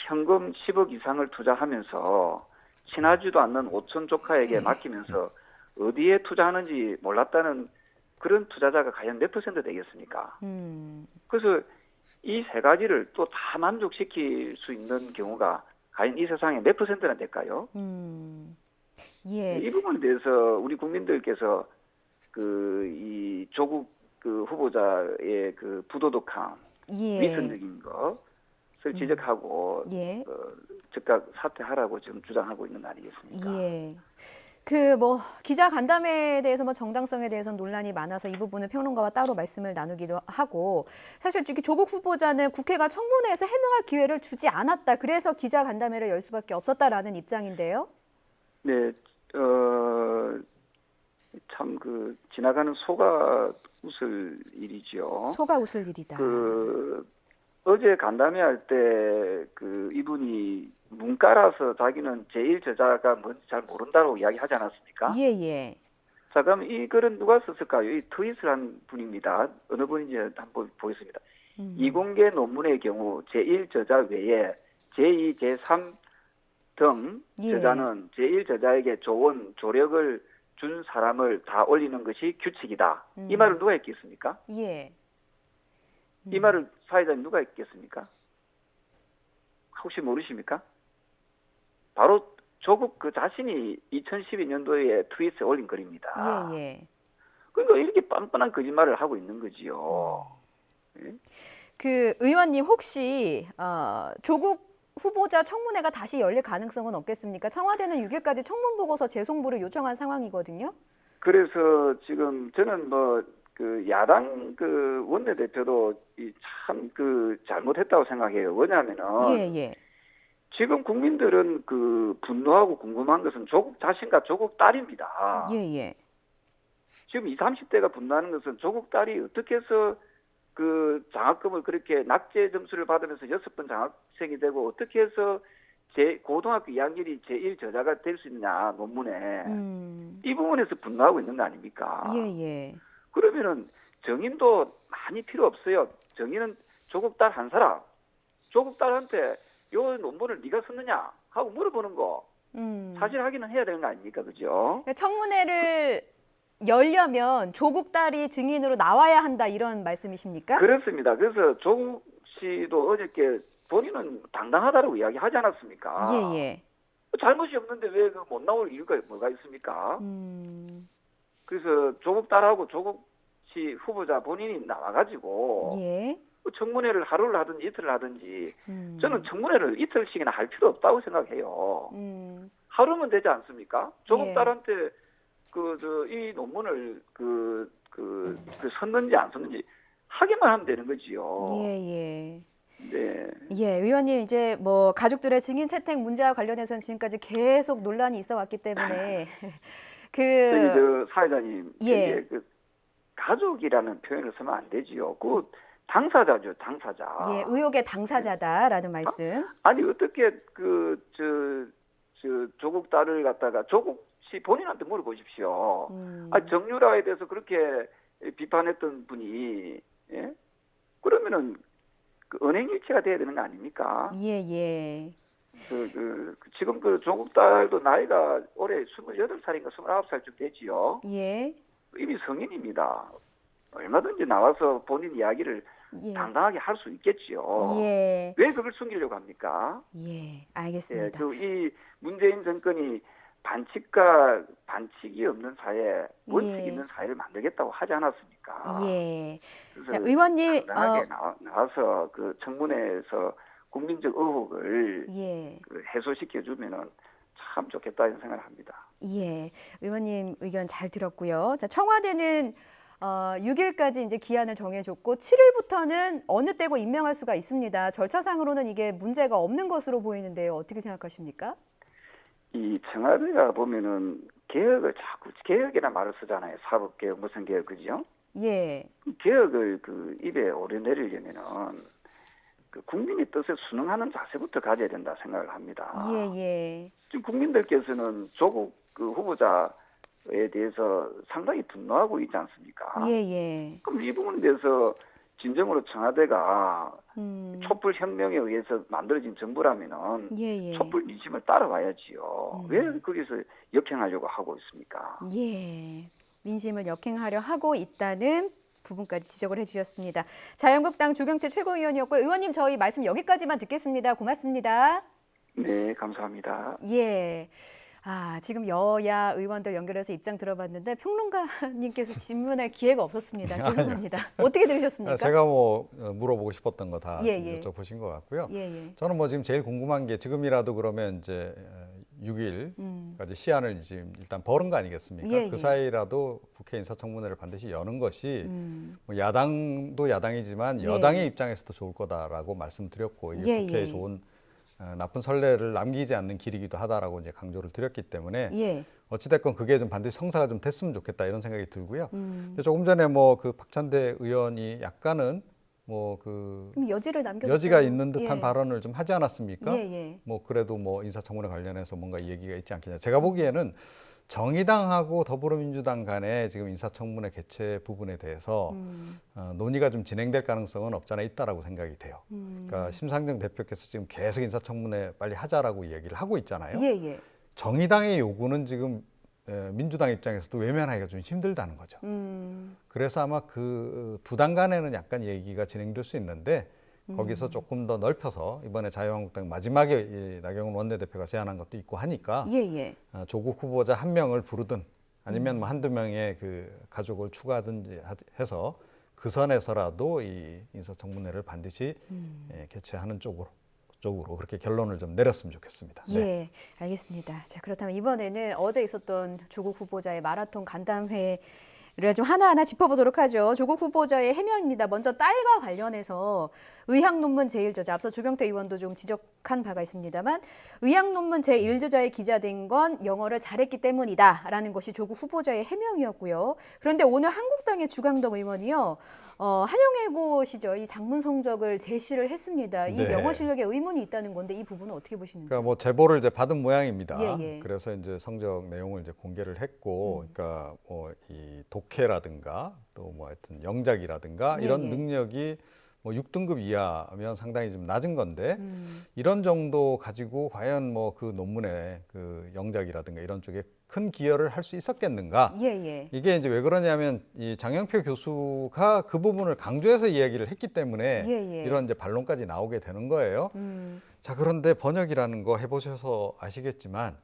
Speaker 16: 현금 10억 이상을 투자하면서 친하지도 않는 오촌 조카에게 맡기면서 어디에 투자하는지 몰랐다는 그런 투자자가 과연 몇 % 되겠습니까? 그래서 이 세 가지를 또 다 만족시킬 수 있는 경우가 과연 이 세상에 몇 %나 될까요? 이 부분에 대해서 우리 국민들께서 이 조국 그 후보자의 그 부도덕함, 위선적인 것을 지적하고 즉각 사퇴하라고 지금 주장하고 있는 날이겠습니까?
Speaker 1: 기자 간담회에 대해서 정당성에 대해서는 논란이 많아서 이 부분은 평론가와 따로 말씀을 나누기도 하고 사실 조국 후보자는 국회가 청문회에서 해명할 기회를 주지 않았다. 그래서 기자 간담회를 열 수밖에 없었다라는 입장인데요.
Speaker 16: 네, 참 지나가는 소가 웃을 일이죠.
Speaker 1: 소가 웃을 일이다.
Speaker 16: 어제 간담회 할 때 이분이 문과라서 자기는 제1 저자가 뭔지 잘 모른다고 이야기하지 않았습니까? 자, 그럼 이 글은 누가 썼을까요? 이 트윗을 한 분입니다. 어느 분인지 한번 보겠습니다. 이공개 논문의 경우 제1 저자 외에 제2, 제3 등 저자는 제1 저자에게 조언, 조력을 준 사람을 다 올리는 것이 규칙이다. 이 말을 누가 했겠습니까? 이 말을 사회자님 누가 했겠습니까? 혹시 모르십니까? 바로 조국 그 자신이 2012년도에 트윗에 올린 글입니다. 그러니까 이렇게 뻔뻔한 거짓말을 하고 있는 거지요.
Speaker 1: 의원님 혹시 조국 후보자 청문회가 다시 열릴 가능성은 없겠습니까? 청와대는 6일까지 청문 보고서 재송부를 요청한 상황이거든요.
Speaker 16: 그래서 지금 저는 야당 원내대표도 참 잘못했다고 생각해요. 왜냐하면은 지금 국민들은 분노하고 궁금한 것은 조국 자신과 조국 딸입니다. 지금 20, 30대가 분노하는 것은 조국 딸이 어떻게 해서 장학금을 그렇게 낙제 점수를 받으면서 6번 장학생이 되고 어떻게 해서 고등학교 2학년이 제1 저자가 될 수 있느냐 논문에 이 부분에서 분노하고 있는 거 아닙니까? 그러면은 정인도 많이 필요 없어요. 정인은 조국 딸 한 사람, 조국 딸한테 요 논문을 네가 썼느냐 하고 물어보는 거 사실 확인은 해야 되는 거 아닙니까, 그죠?
Speaker 1: 청문회를 열려면 조국 딸이 증인으로 나와야 한다 이런 말씀이십니까?
Speaker 16: 그렇습니다. 그래서 조국 씨도 어저께 본인은 당당하다고 이야기하지 않았습니까?
Speaker 1: 예.
Speaker 16: 잘못이 없는데 왜 못 나올 이유가 뭐가 있습니까? 그래서 조국 딸하고 조국 씨 후보자 본인이 나와가지고 청문회를 하루를 하든지 이틀을 하든지 저는 청문회를 이틀씩이나 할 필요 없다고 생각해요. 하루면 되지 않습니까? 조국 딸한테 이 논문을 썼는지 안 썼는지 하기만 하면 되는 거지요.
Speaker 1: 네.
Speaker 16: 예,
Speaker 1: 의원님 이제 뭐 가족들의 증인 채택 문제와 관련해서는 지금까지 계속 논란이 있어 왔기 때문에
Speaker 16: 사회자님, 가족이라는 표현을 쓰면 안 되지요. 당사자죠, 당사자.
Speaker 1: 의혹의 당사자다라는 말씀.
Speaker 16: 아니 어떻게 조국 딸을 갖다가 조국 씨 본인한테 물어보십시오. 정유라에 대해서 그렇게 비판했던 분이 그러면은 은행일치가 돼야 되는 거 아닙니까? 지금 조국 딸도 나이가 올해 28살인가 29살쯤 되지요. 이미 성인입니다. 얼마든지 나와서 본인 이야기를 당당하게 할 수 있겠지요. 왜 그걸 숨기려고 합니까?
Speaker 1: 알겠습니다.
Speaker 16: 이 문재인 정권이 반칙이 없는 사회, 원칙 있는 사회를 만들겠다고 하지 않았습니까?
Speaker 1: 자, 의원님
Speaker 16: 당당하게 나와서 청문회에서 국민적 의혹을 해소시켜주면은 참 좋겠다 이런 생각을 합니다.
Speaker 1: 의원님 의견 잘 들었고요. 자, 청와대는 6일까지 이제 기한을 정해줬고 7일부터는 어느 때고 임명할 수가 있습니다. 절차상으로는 이게 문제가 없는 것으로 보이는데요. 어떻게 생각하십니까?
Speaker 16: 이 청와대가 보면은 개혁이라는 말을 쓰잖아요. 사법개혁, 무슨 개혁, 그죠? 개혁을 입에 오려내리려면은 국민의 뜻에 순응하는 자세부터 가져야 된다 생각을 합니다. 지금 국민들께서는 조국 후보자에 대해서 상당히 분노하고 있지 않습니까? 그럼 이 부분에 대해서 진정으로 청와대가 촛불 혁명에 의해서 만들어진 정부라면은 촛불 민심을 따라와야지요. 왜 거기서 역행하려고 하고 있습니까?
Speaker 1: 민심을 역행하려 하고 있다는 부분까지 지적을 해주셨습니다. 자유한국당 조경태 최고위원이었고요. 의원님 저희 말씀 여기까지만 듣겠습니다. 고맙습니다.
Speaker 16: 네, 감사합니다.
Speaker 1: 지금 여야 의원들 연결해서 입장 들어봤는데 평론가님께서 질문할 기회가 없었습니다. 죄송합니다. 어떻게 들으셨습니까?
Speaker 14: 제가 물어보고 싶었던 거 다 여쭤보신 것 같고요. 저는 지금 제일 궁금한 게 지금이라도 그러면 이제 6일까지 시한을 지금 일단 벌은 거 아니겠습니까? 그 사이라도 국회 인사청문회를 반드시 여는 것이 야당도 야당이지만 여당의 입장에서도 좋을 거다라고 말씀드렸고 이게 국회에 좋은 나쁜 선례를 남기지 않는 길이기도 하다라고 이제 강조를 드렸기 때문에 어찌됐건 그게 좀 반드시 성사가 좀 됐으면 좋겠다 이런 생각이 들고요. 근데 조금 전에 박찬대 의원이 약간은 여지가 있는 듯한 발언을 좀 하지 않았습니까? 그래도 인사청문회 관련해서 뭔가 얘기가 있지 않겠냐. 제가 보기에는 정의당하고 더불어민주당 간에 지금 인사청문회 개최 부분에 대해서 논의가 좀 진행될 가능성은 없잖아 있다라고 생각이 돼요. 그러니까 심상정 대표께서 지금 계속 인사청문회 빨리 하자라고 얘기를 하고 있잖아요. 정의당의 요구는 지금 민주당 입장에서도 외면하기가 좀 힘들다는 거죠. 그래서 아마 그 두 당 간에는 약간 얘기가 진행될 수 있는데 거기서 조금 더 넓혀서 이번에 자유한국당 마지막에 나경원 원내대표가 제안한 것도 있고 하니까 조국 후보자 한 명을 부르든 아니면 한두 명의 가족을 추가하든지 해서 그 선에서라도 이 인사청문회를 반드시 개최하는 쪽으로 그렇게 결론을 좀 내렸으면 좋겠습니다.
Speaker 1: 알겠습니다. 자, 그렇다면 이번에는 어제 있었던 조국 후보자의 마라톤 간담회 를 좀 하나하나 짚어보도록 하죠. 조국 후보자의 해명입니다. 먼저 딸과 관련해서 의학 논문 제1저자, 앞서 조경태 의원도 좀 지적한 바가 있습니다만 의학 논문 제1저자에 기자된 건 영어를 잘했기 때문이다라는 것이 조국 후보자의 해명이었고요. 그런데 오늘 한국당의 주강덕 의원이요. 한영애고시죠. 이 장문 성적을 제시를 했습니다. 이 영어 실력에 의문이 있다는 건데 이 부분은 어떻게 보시는지?
Speaker 14: 그러니까 제보를 이제 받은 모양입니다. 그래서 이제 성적 내용을 이제 공개를 했고, 그러니까 이 독해라든가 또 하여튼 영작이라든가 이런 능력이 6등급 이하면 상당히 좀 낮은 건데 이런 정도 가지고 과연 그 논문에 그 영작이라든가 이런 쪽에 큰 기여를 할 수 있었겠는가? 이게 이제 왜 그러냐면 이 장영표 교수가 그 부분을 강조해서 이야기를 했기 때문에 이런 이제 반론까지 나오게 되는 거예요. 자, 그런데 번역이라는 거 해보셔서 아시겠지만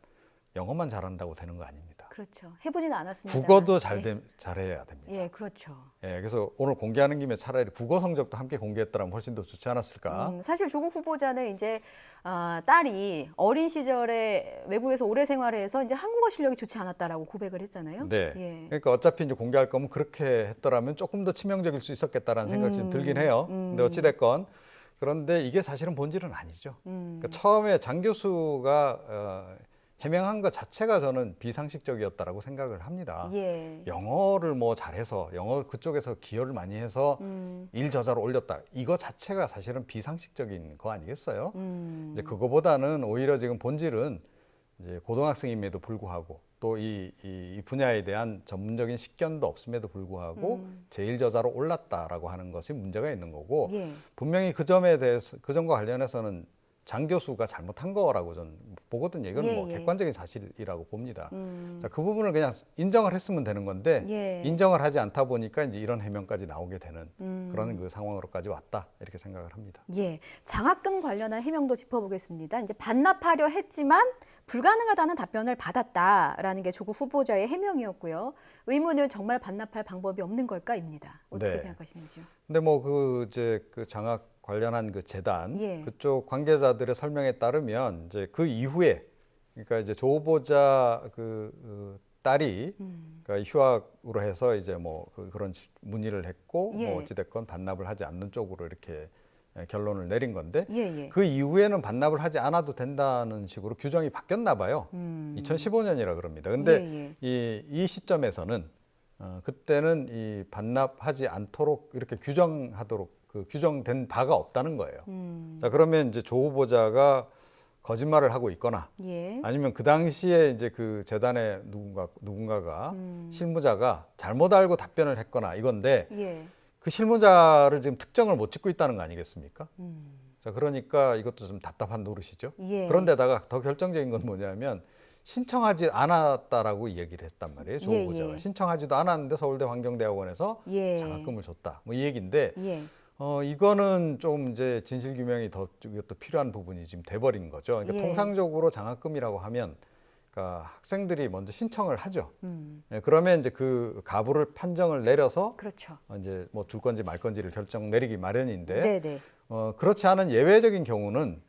Speaker 14: 영어만 잘한다고 되는 거 아닙니다.
Speaker 1: 그렇죠. 해보지는 않았습니다.
Speaker 14: 국어도 잘해야 됩니다.
Speaker 1: 예, 그렇죠.
Speaker 14: 예, 그래서 오늘 공개하는 김에 차라리 국어 성적도 함께 공개했더라면 훨씬 더 좋지 않았을까?
Speaker 1: 사실 조국 후보자는 이제 딸이 어린 시절에 외국에서 오래 생활해서 이제 한국어 실력이 좋지 않았다라고 고백을 했잖아요.
Speaker 14: 네.
Speaker 1: 예.
Speaker 14: 그러니까 어차피 이제 공개할 거면 그렇게 했더라면 조금 더 치명적일 수 있었겠다라는 생각이 좀 들긴 해요. 근데 어찌 됐건 그런데 이게 사실은 본질은 아니죠. 그러니까 처음에 장 교수가 해명한 것 자체가 저는 비상식적이었다라고 생각을 합니다. 영어를 뭐 잘해서 영어 그쪽에서 기여를 많이 해서 일저자로 올렸다. 이거 자체가 사실은 비상식적인 거 아니겠어요? 이제 그거보다는 오히려 지금 본질은 이제 고등학생임에도 불구하고 또 이 분야에 대한 전문적인 식견도 없음에도 불구하고 제1저자로 올랐다라고 하는 것이 문제가 있는 거고 분명히 그 점에 대해서 그 점과 관련해서는 장 교수가 잘못한 거라고 저는 보거든요. 이건 뭐 객관적인 사실이라고 봅니다. 자, 그 부분을 그냥 인정을 했으면 되는 건데 인정을 하지 않다 보니까 이제 이런 해명까지 나오게 되는 그런 그 상황으로까지 왔다 이렇게 생각을 합니다.
Speaker 1: 예, 장학금 관련한 해명도 짚어보겠습니다. 이제 반납하려 했지만 불가능하다는 답변을 받았다라는 게 조국 후보자의 해명이었고요. 의문은 정말 반납할 방법이 없는 걸까입니다. 어떻게 생각하시는지요?
Speaker 14: 근데 뭐 그 이제 그 장학 관련한 그 재단 그쪽 관계자들의 설명에 따르면 이제 그 이후에 그러니까 이제 조 후보자 그 딸이 그러니까 휴학으로 해서 이제 뭐 그런 문의를 했고 뭐 어찌됐건 반납을 하지 않는 쪽으로 이렇게 결론을 내린 건데 그 이후에는 반납을 하지 않아도 된다는 식으로 규정이 바뀌었나 봐요. 2015년이라 그럽니다. 근데 이 시점에서는 그때는 이 반납하지 않도록 이렇게 규정하도록 규정된 바가 없다는 거예요. 자, 그러면 이제 조 후보자가 거짓말을 하고 있거나 아니면 그 당시에 이제 그 재단의 누군가가 실무자가 잘못 알고 답변을 했거나 이건데 그 실무자를 지금 특정을 못 짓고 있다는 거 아니겠습니까? 자, 그러니까 이것도 좀 답답한 노릇이죠. 그런데다가 더 결정적인 건 뭐냐면 신청하지 않았다라고 얘기를 했단 말이에요. 조 후보자가. 신청하지도 않았는데 서울대 환경대학원에서 장학금을 줬다. 뭐 이 얘기인데 이거는 좀 이제 진실 규명이 더 필요한 부분이 지금 돼버린 거죠. 그러니까 통상적으로 장학금이라고 하면 그러니까 학생들이 먼저 신청을 하죠. 그러면 이제 그 가부를 판정을 내려서 이제 뭐 줄 건지 말 건지를 결정 내리기 마련인데 그렇지 않은 예외적인 경우는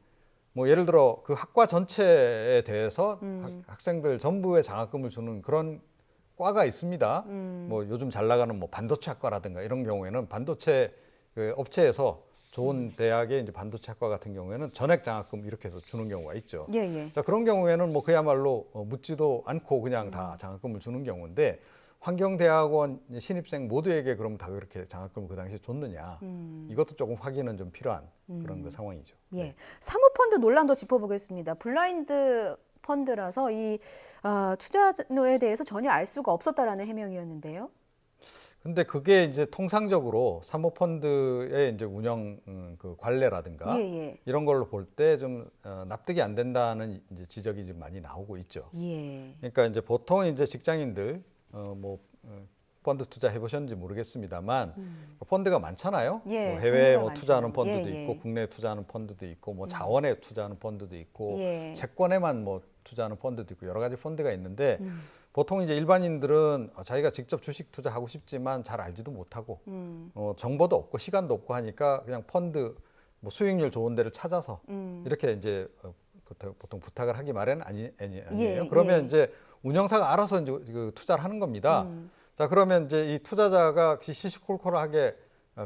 Speaker 14: 뭐 예를 들어 그 학과 전체에 대해서 학생들 전부에 장학금을 주는 그런 과가 있습니다. 뭐 요즘 잘 나가는 뭐 반도체 학과라든가 이런 경우에는 반도체 그 업체에서 좋은 대학의 이제 반도체 학과 같은 경우에는 전액 장학금 이렇게 해서 주는 경우가 있죠. 자, 그런 경우에는 뭐 그야말로 묻지도 않고 그냥 다 장학금을 주는 경우인데 환경대학원 신입생 모두에게 그럼 다 그렇게 장학금을 그 당시에 줬느냐? 이것도 조금 확인은 좀 필요한 그런 그 상황이죠.
Speaker 1: 사모펀드 논란도 짚어보겠습니다. 블라인드 펀드라서 이 투자에 대해서 전혀 알 수가 없었다라는 해명이었는데요.
Speaker 14: 근데 그게 이제 통상적으로 사모펀드의 이제 운영 그 관례라든가 이런 걸로 볼 때 좀 납득이 안 된다는 이제 지적이 좀 많이 나오고 있죠. 그러니까 이제 보통 이제 직장인들 펀드 투자 해보셨는지 모르겠습니다만 펀드가 많잖아요. 뭐 해외에 뭐 투자하는 펀드도 있고 국내에 투자하는 펀드도 있고 뭐 자원에 투자하는 펀드도 있고 채권에만 뭐 투자하는 펀드도 있고 여러 가지 펀드가 있는데 보통 이제 일반인들은 자기가 직접 주식 투자하고 싶지만 잘 알지도 못하고 정보도 없고 시간도 없고 하니까 그냥 펀드 뭐 수익률 좋은 데를 찾아서 이렇게 이제 보통 부탁을 하기 마련 아니에요. 그러면 이제 운영사가 알아서 이제 그 투자를 하는 겁니다. 자, 그러면 이제 이 투자자가 시시콜콜하게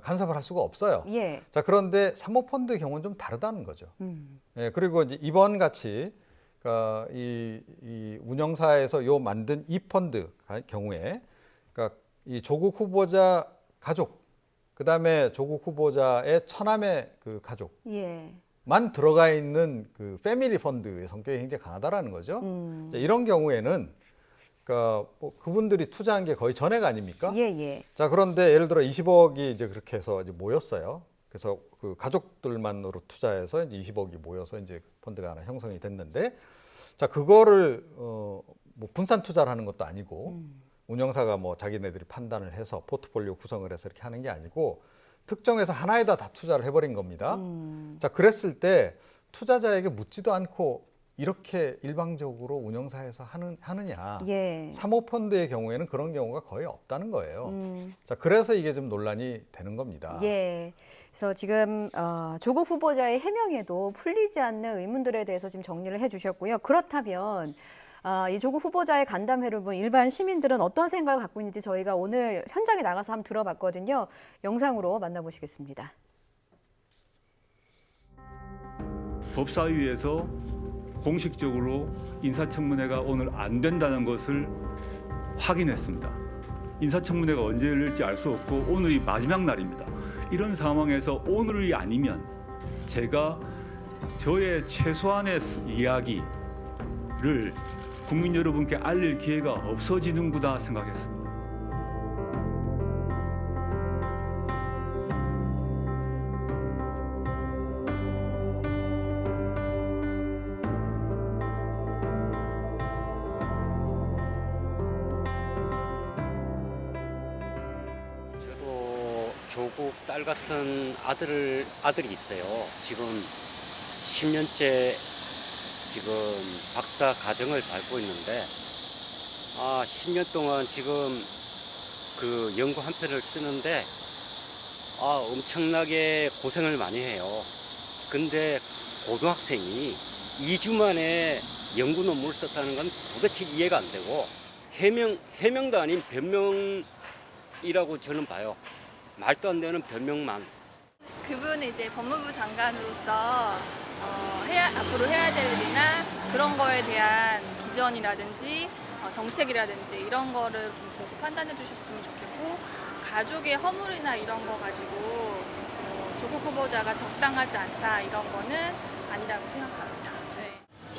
Speaker 14: 간섭을 할 수가 없어요. 자, 그런데 사모펀드 경우는 좀 다르다는 거죠. 그리고 이제 이번 같이 그러니까 이 운영사에서 요 만든 이 펀드 경우에 그러니까 이 조국 후보자 가족 그다음에 조국 후보자의 처남의 그 가족만 들어가 있는 그 패밀리 펀드의 성격이 굉장히 강하다라는 거죠. 자, 이런 경우에는 그러니까 뭐 그분들이 투자한 게 거의 전액 아닙니까? 자, 그런데 예를 들어 20억이 이제 그렇게 해서 이제 모였어요. 그래서 그 가족들만으로 투자해서 이제 20억이 모여서 이제 펀드가 하나 형성이 됐는데 자, 그거를 뭐 분산 투자를 하는 것도 아니고 운영사가 뭐 자기네들이 판단을 해서 포트폴리오 구성을 해서 이렇게 하는 게 아니고 특정해서 하나에다 다 투자를 해버린 겁니다. 자, 그랬을 때 투자자에게 묻지도 않고 이렇게 일방적으로 운영사에서 하느냐.
Speaker 1: 예.
Speaker 14: 사모펀드의 경우에는 그런 경우가 거의 없다는 거예요. 자, 그래서 이게 좀 논란이 되는 겁니다.
Speaker 1: 예. 그래서 지금 조국 후보자의 해명에도 풀리지 않는 의문들에 대해서 지금 정리를 해주셨고요. 그렇다면 이 조국 후보자의 간담회를 본 일반 시민들은 어떤 생각을 갖고 있는지 저희가 오늘 현장에 나가서 한번 들어봤거든요. 영상으로 만나보시겠습니다.
Speaker 12: 법사위에서 공식적으로 인사청문회가 오늘 안 된다는 것을 확인했습니다. 인사청문회가 언제 열릴지 알 수 없고 오늘이 마지막 날입니다. 이런 상황에서 오늘이 아니면 제가 저의 최소한의 이야기를 국민 여러분께 알릴 기회가 없어지는구나 생각했습니다.
Speaker 17: 저도 조국 딸 같은 아들이 있어요. 지금 10년째 지금 박사 과정을 밟고 있는데 10년 동안 지금 그 연구 한 편을 쓰는데 엄청나게 고생을 많이 해요. 근데 고등학생이 2주 만에 연구 논문을 썼다는 건 도대체 이해가 안 되고 해명도 아닌 변명이라고 저는 봐요. 말도 안 되는 변명만.
Speaker 18: 그분은 이제 법무부 장관으로서 앞으로 해야 될 일이나 그런 거에 대한 비전이라든지 정책이라든지 이런 거를 좀 보고 판단해 주셨으면 좋겠고, 가족의 허물이나 이런 거 가지고 조국 후보자가 적당하지 않다 이런 거는 아니라고 생각합니다.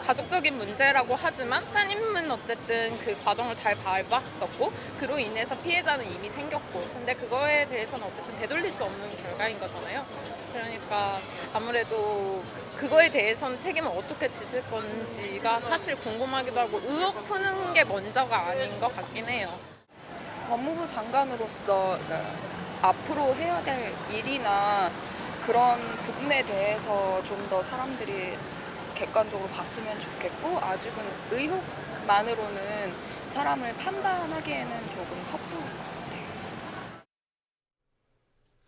Speaker 13: 가족적인 문제라고 하지만 따님은 어쨌든 그 과정을 잘 밟았었고 그로 인해서 피해자는 이미 생겼고, 근데 그거에 대해서는 어쨌든 되돌릴 수 없는 결과인 거잖아요. 그러니까 아무래도 그거에 대해서는 책임을 어떻게 지실 건지가 사실 궁금하기도 하고 의혹 푸는 게 먼저가 아닌 것 같긴 해요.
Speaker 19: 법무부 장관으로서 앞으로 해야 될 일이나 그런 부분에 대해서 좀 더 사람들이 객관적으로 봤으면 좋겠고, 아직은 의혹만으로는 사람을 판단하기에는 조금 섣부른 것 같아요.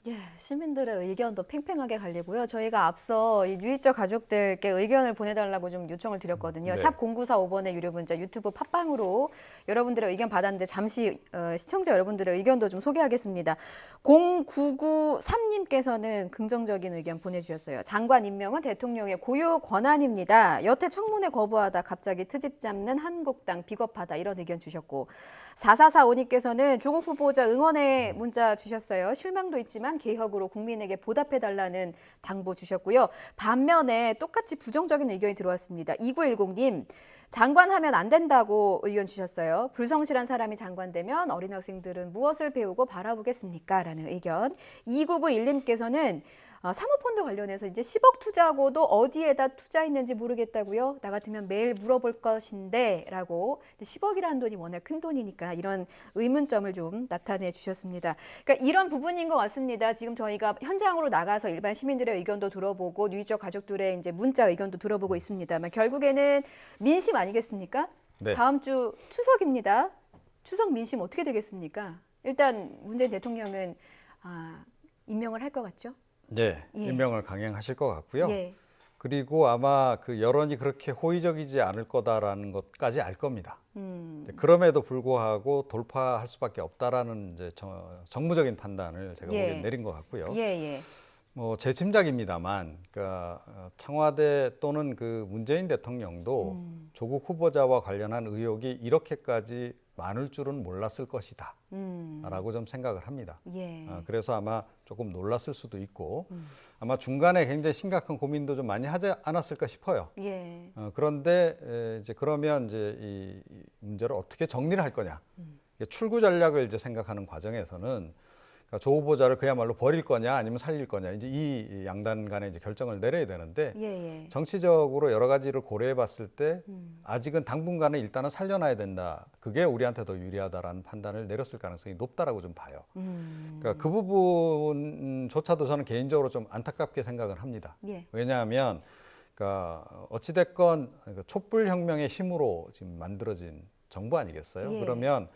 Speaker 1: 예, 시민들의 의견도 팽팽하게 갈리고요. 저희가 앞서 이 유이적 가족들께 의견을 보내달라고 좀 요청을 드렸거든요.
Speaker 14: 네.
Speaker 1: 샵 0945번의 유료 문자, 유튜브 팟빵으로 여러분들의 의견 받았는데 잠시 시청자 여러분들의 의견도 좀 소개하겠습니다. 0993님께서는 긍정적인 의견 보내주셨어요. 장관 임명은 대통령의 고유 권한입니다. 여태 청문회 거부하다 갑자기 트집 잡는 한국당 비겁하다, 이런 의견 주셨고, 4445님께서는 조국 후보자 응원의 문자 주셨어요. 실망도 있지만 개혁으로 국민에게 보답해달라는 당부 주셨고요. 반면에 똑같이 부정적인 의견이 들어왔습니다. 2910님, 장관하면 안 된다고 의견 주셨어요. 불성실한 사람이 장관되면 어린 학생들은 무엇을 배우고 바라보겠습니까? 라는 의견. 2991님께서는 사모펀드 관련해서 이제 10억 투자하고도 어디에다 투자했는지 모르겠다고요? 나 같으면 매일 물어볼 것인데 라고. 10억이라는 돈이 워낙 큰 돈이니까 이런 의문점을 좀 나타내 주셨습니다. 그러니까 이런 부분인 것 같습니다. 지금 저희가 현장으로 나가서 일반 시민들의 의견도 들어보고 유이적 가족들의 이제 문자 의견도 들어보고 있습니다만 결국에는 민심 아니겠습니까?
Speaker 14: 네.
Speaker 1: 다음 주 추석입니다. 추석 민심 어떻게 되겠습니까? 일단 문재인 대통령은 임명을 할 것 같죠?
Speaker 14: 네,
Speaker 1: 예.
Speaker 14: 임명을 강행하실 것 같고요.
Speaker 1: 예.
Speaker 14: 그리고 아마 그 여론이 그렇게 호의적이지 않을 거다라는 것까지 알 겁니다. 그럼에도 불구하고 돌파할 수밖에 없다라는 이제 정무적인 판단을 제가 보기엔 내린 것 같고요. 뭐 제 짐작입니다만, 그러니까 청와대 또는 그 문재인 대통령도 조국 후보자와 관련한 의혹이 이렇게까지 많을 줄은 몰랐을 것이다 라고 좀 생각을 합니다. 그래서 아마 조금 놀랐을 수도 있고 아마 중간에 굉장히 심각한 고민도 좀 많이 하지 않았을까 싶어요. 그런데 이제 그러면 이제 이 문제를 어떻게 정리를 할 거냐, 출구 전략을 이제 생각하는 과정에서는 그러니까 조 후보자를 그야말로 버릴 거냐 아니면 살릴 거냐 이제 이 양단 간에 이제 결정을 내려야 되는데 정치적으로 여러 가지를 고려해 봤을 때 아직은 당분간은 일단은 살려놔야 된다. 그게 우리한테 더 유리하다라는 판단을 내렸을 가능성이 높다라고 좀 봐요. 그러니까 그 부분조차도 저는 개인적으로 좀 안타깝게 생각을 합니다. 왜냐하면 그러니까 어찌됐건 촛불혁명의 힘으로 지금 만들어진 정부 아니겠어요? 그러면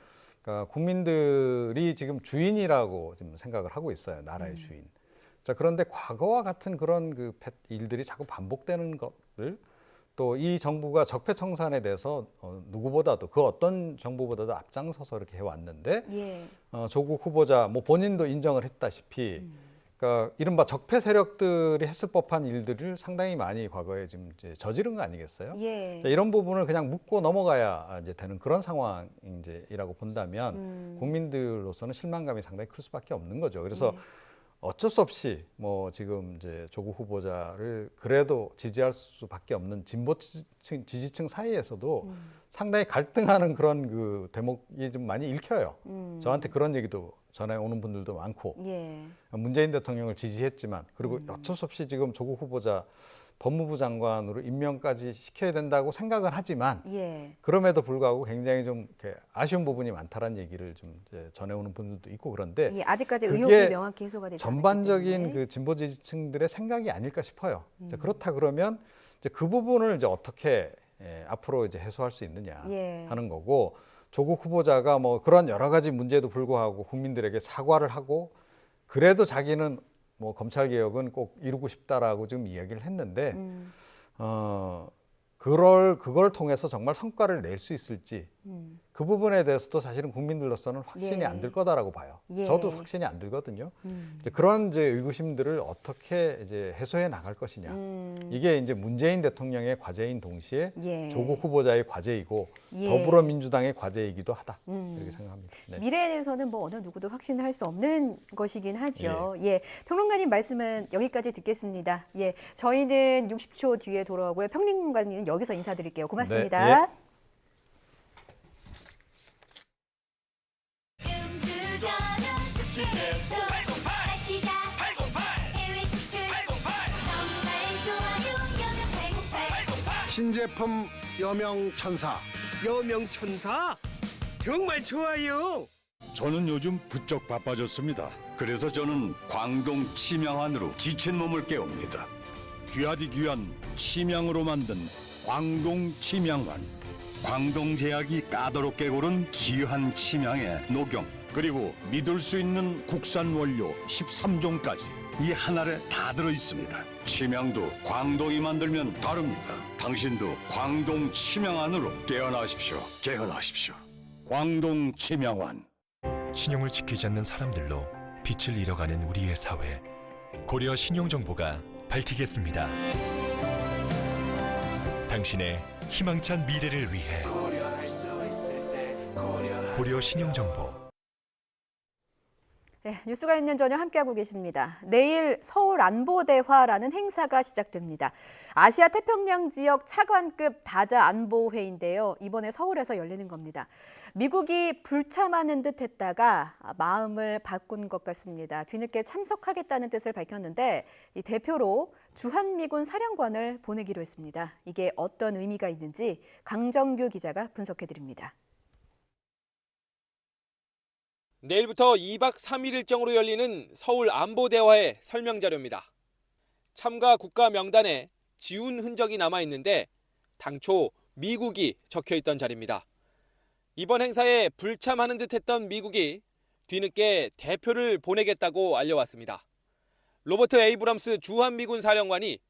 Speaker 14: 그러니까 국민들이 지금 주인이라고 지금 생각을 하고 있어요. 나라의 주인. 자, 그런데 과거와 같은 그런 그 일들이 자꾸 반복되는 것을 또 이 정부가 적폐청산에 대해서 누구보다도 그 어떤 정부보다도 앞장서서 이렇게 해왔는데 조국 후보자 뭐 본인도 인정을 했다시피 그러니까 이른바 적폐 세력들이 했을 법한 일들을 상당히 많이 과거에 지금 이제 저지른 거 아니겠어요? 자, 이런 부분을 그냥 묻고 넘어가야 이제 되는 그런 상황이라고 본다면 국민들로서는 실망감이 상당히 클 수밖에 없는 거죠. 그래서 어쩔 수 없이 뭐 지금 이제 조국 후보자를 그래도 지지할 수밖에 없는 진보 지지층 사이에서도 상당히 갈등하는 그런 그 대목이 좀 많이 읽혀요. 저한테 그런 얘기도 전에 오는 분들도 많고 문재인 대통령을 지지했지만 그리고 어쩔 수 없이 지금 조국 후보자 법무부 장관으로 임명까지 시켜야 된다고 생각은 하지만 그럼에도 불구하고 굉장히 좀 이렇게 아쉬운 부분이 많다라는 얘기를 좀 이제 전해오는 분들도 있고 그런데
Speaker 1: 아직까지 의혹이 명확히 해소가 되지
Speaker 14: 전반적인 그 진보 지지층들의 생각이 아닐까 싶어요. 그렇다 그러면 이제 그 부분을 이제 어떻게 앞으로 이제 해소할 수 있느냐 하는 거고 조국 후보자가 뭐 그런 여러 가지 문제도 불구하고 국민들에게 사과를 하고 그래도 자기는 뭐 검찰 개혁은 꼭 이루고 싶다라고 지금 이야기를 했는데 그걸 통해서 정말 성과를 낼 수 있을지 그 부분에 대해서도 사실은 국민들로서는 확신이 안 들 거다라고 봐요. 저도 확신이 안 들거든요. 이제 그런 이제 의구심들을 어떻게 이제 해소해 나갈 것이냐. 이게 이제 문재인 대통령의 과제인 동시에 조국 후보자의 과제이고 더불어민주당의 과제이기도 하다. 이렇게 생각합니다.
Speaker 1: 미래에 대해서는 뭐 어느 누구도 확신을 할 수 없는 것이긴 하죠. 평론가님 말씀은 여기까지 듣겠습니다. 저희는 60초 뒤에 돌아오고요. 평론가님은 여기서 인사드릴게요. 고맙습니다.
Speaker 20: 신제품 여명천사. 여명천사? 정말 좋아요.
Speaker 21: 저는 요즘 부쩍 바빠졌습니다. 그래서 저는 광동 침양환으로 지친 몸을 깨웁니다. 귀하디 귀한 침양으로 만든 광동 침양환. 광동제약이 까다롭게 고른 귀한 침양의 녹용 그리고 믿을 수 있는 국산 원료 13종까지 이 한 알에 다 들어있습니다. 침양도 광동이 만들면 다릅니다. 당신도 광동 침양환으로 깨어나십시오. 개헌하십시오. 광동 침양환.
Speaker 22: 신용을 지키지 않는 사람들로 빛을 잃어가는 우리의 사회. 고려 신용정보가 밝히겠습니다. 당신의 희망찬 미래를 위해 고려 신용정보.
Speaker 1: 뉴스가 있는 저녁 함께하고 계십니다. 내일 서울 안보대화라는 행사가 시작됩니다. 아시아 태평양 지역 차관급 다자 안보회의인데요. 이번에 서울에서 열리는 겁니다. 미국이 불참하는 듯 했다가 마음을 바꾼 것 같습니다. 뒤늦게 참석하겠다는 뜻을 밝혔는데 이 대표로 주한미군 사령관을 보내기로 했습니다. 이게 어떤 의미가 있는지 강정규 기자가 분석해드립니다.
Speaker 23: 내일부터 2박 3일 일정으로 열리는 서울 안보대화의 설명 자료입니다. 참가 국가 명단에 지운 흔적이 남아있는데 당초 미국이 적혀있던 자리입니다. 이번 행사에 불참하는 듯했던 미국이 뒤늦게 대표를 보내겠다고 알려왔습니다. 로버트 에이브럼스 주한미군 사령관이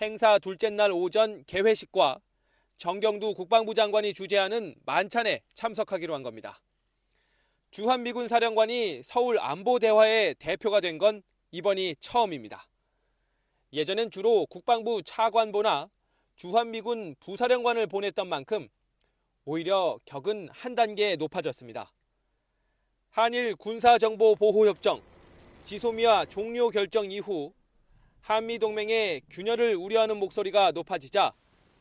Speaker 23: 행사 둘째 날 오전 개회식과 정경두 국방부 장관이 주재하는 만찬에 참석하기로 한 겁니다. 주한미군 사령관이 서울 안보대화의 대표가 된 건 이번이 처음입니다. 예전엔 주로 국방부 차관보나 주한미군 부사령관을 보냈던 만큼 오히려 격은 한 단계 높아졌습니다. 한일 군사정보보호협정, 지소미아 종료 결정 이후 한미동맹의 균열을 우려하는 목소리가 높아지자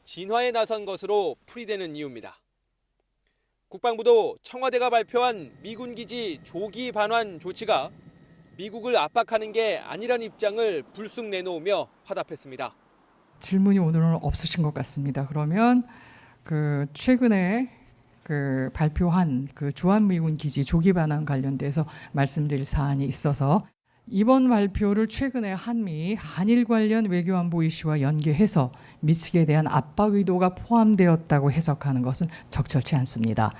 Speaker 23: 진화에 나선 것으로 풀이되는 이유입니다. 국방부도 청와대가 발표한 미군기지 조기 반환 조치가 미국을 압박하는 게 아니란 입장을 불쑥 내놓으며 화답했습니다.
Speaker 3: 질문이 오늘은 없으신 것 같습니다. 그러면 최근에 발표한 주한미군 기지 조기 반환 관련돼서 말씀드릴 사안이 있어서 이번 발표를 최근에 한일 관련 외교안보 이슈와 연계해서 미측에 대한 압박 의도가 포함되었다고 해석하는 것은 적절치 않습니다.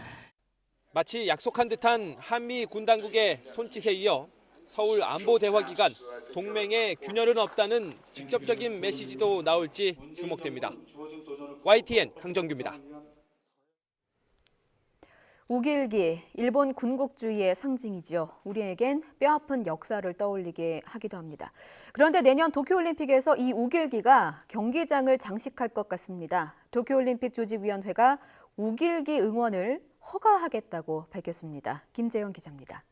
Speaker 23: 마치 약속한 듯한 한미 군 당국의 손짓에 이어 서울 안보대화기간 동맹에 균열은 없다는 직접적인 메시지도 나올지 주목됩니다. YTN 강정규입니다.
Speaker 1: 우길기, 일본 군국주의의 상징이죠. 우리에겐 뼈아픈 역사를 떠올리게 하기도 합니다. 그런데 내년 도쿄올림픽에서 이 우길기가 경기장을 장식할 것 같습니다. 도쿄올림픽 조직위원회가 우길기 응원을 허가하겠다고 밝혔습니다. 김재영 기자입니다.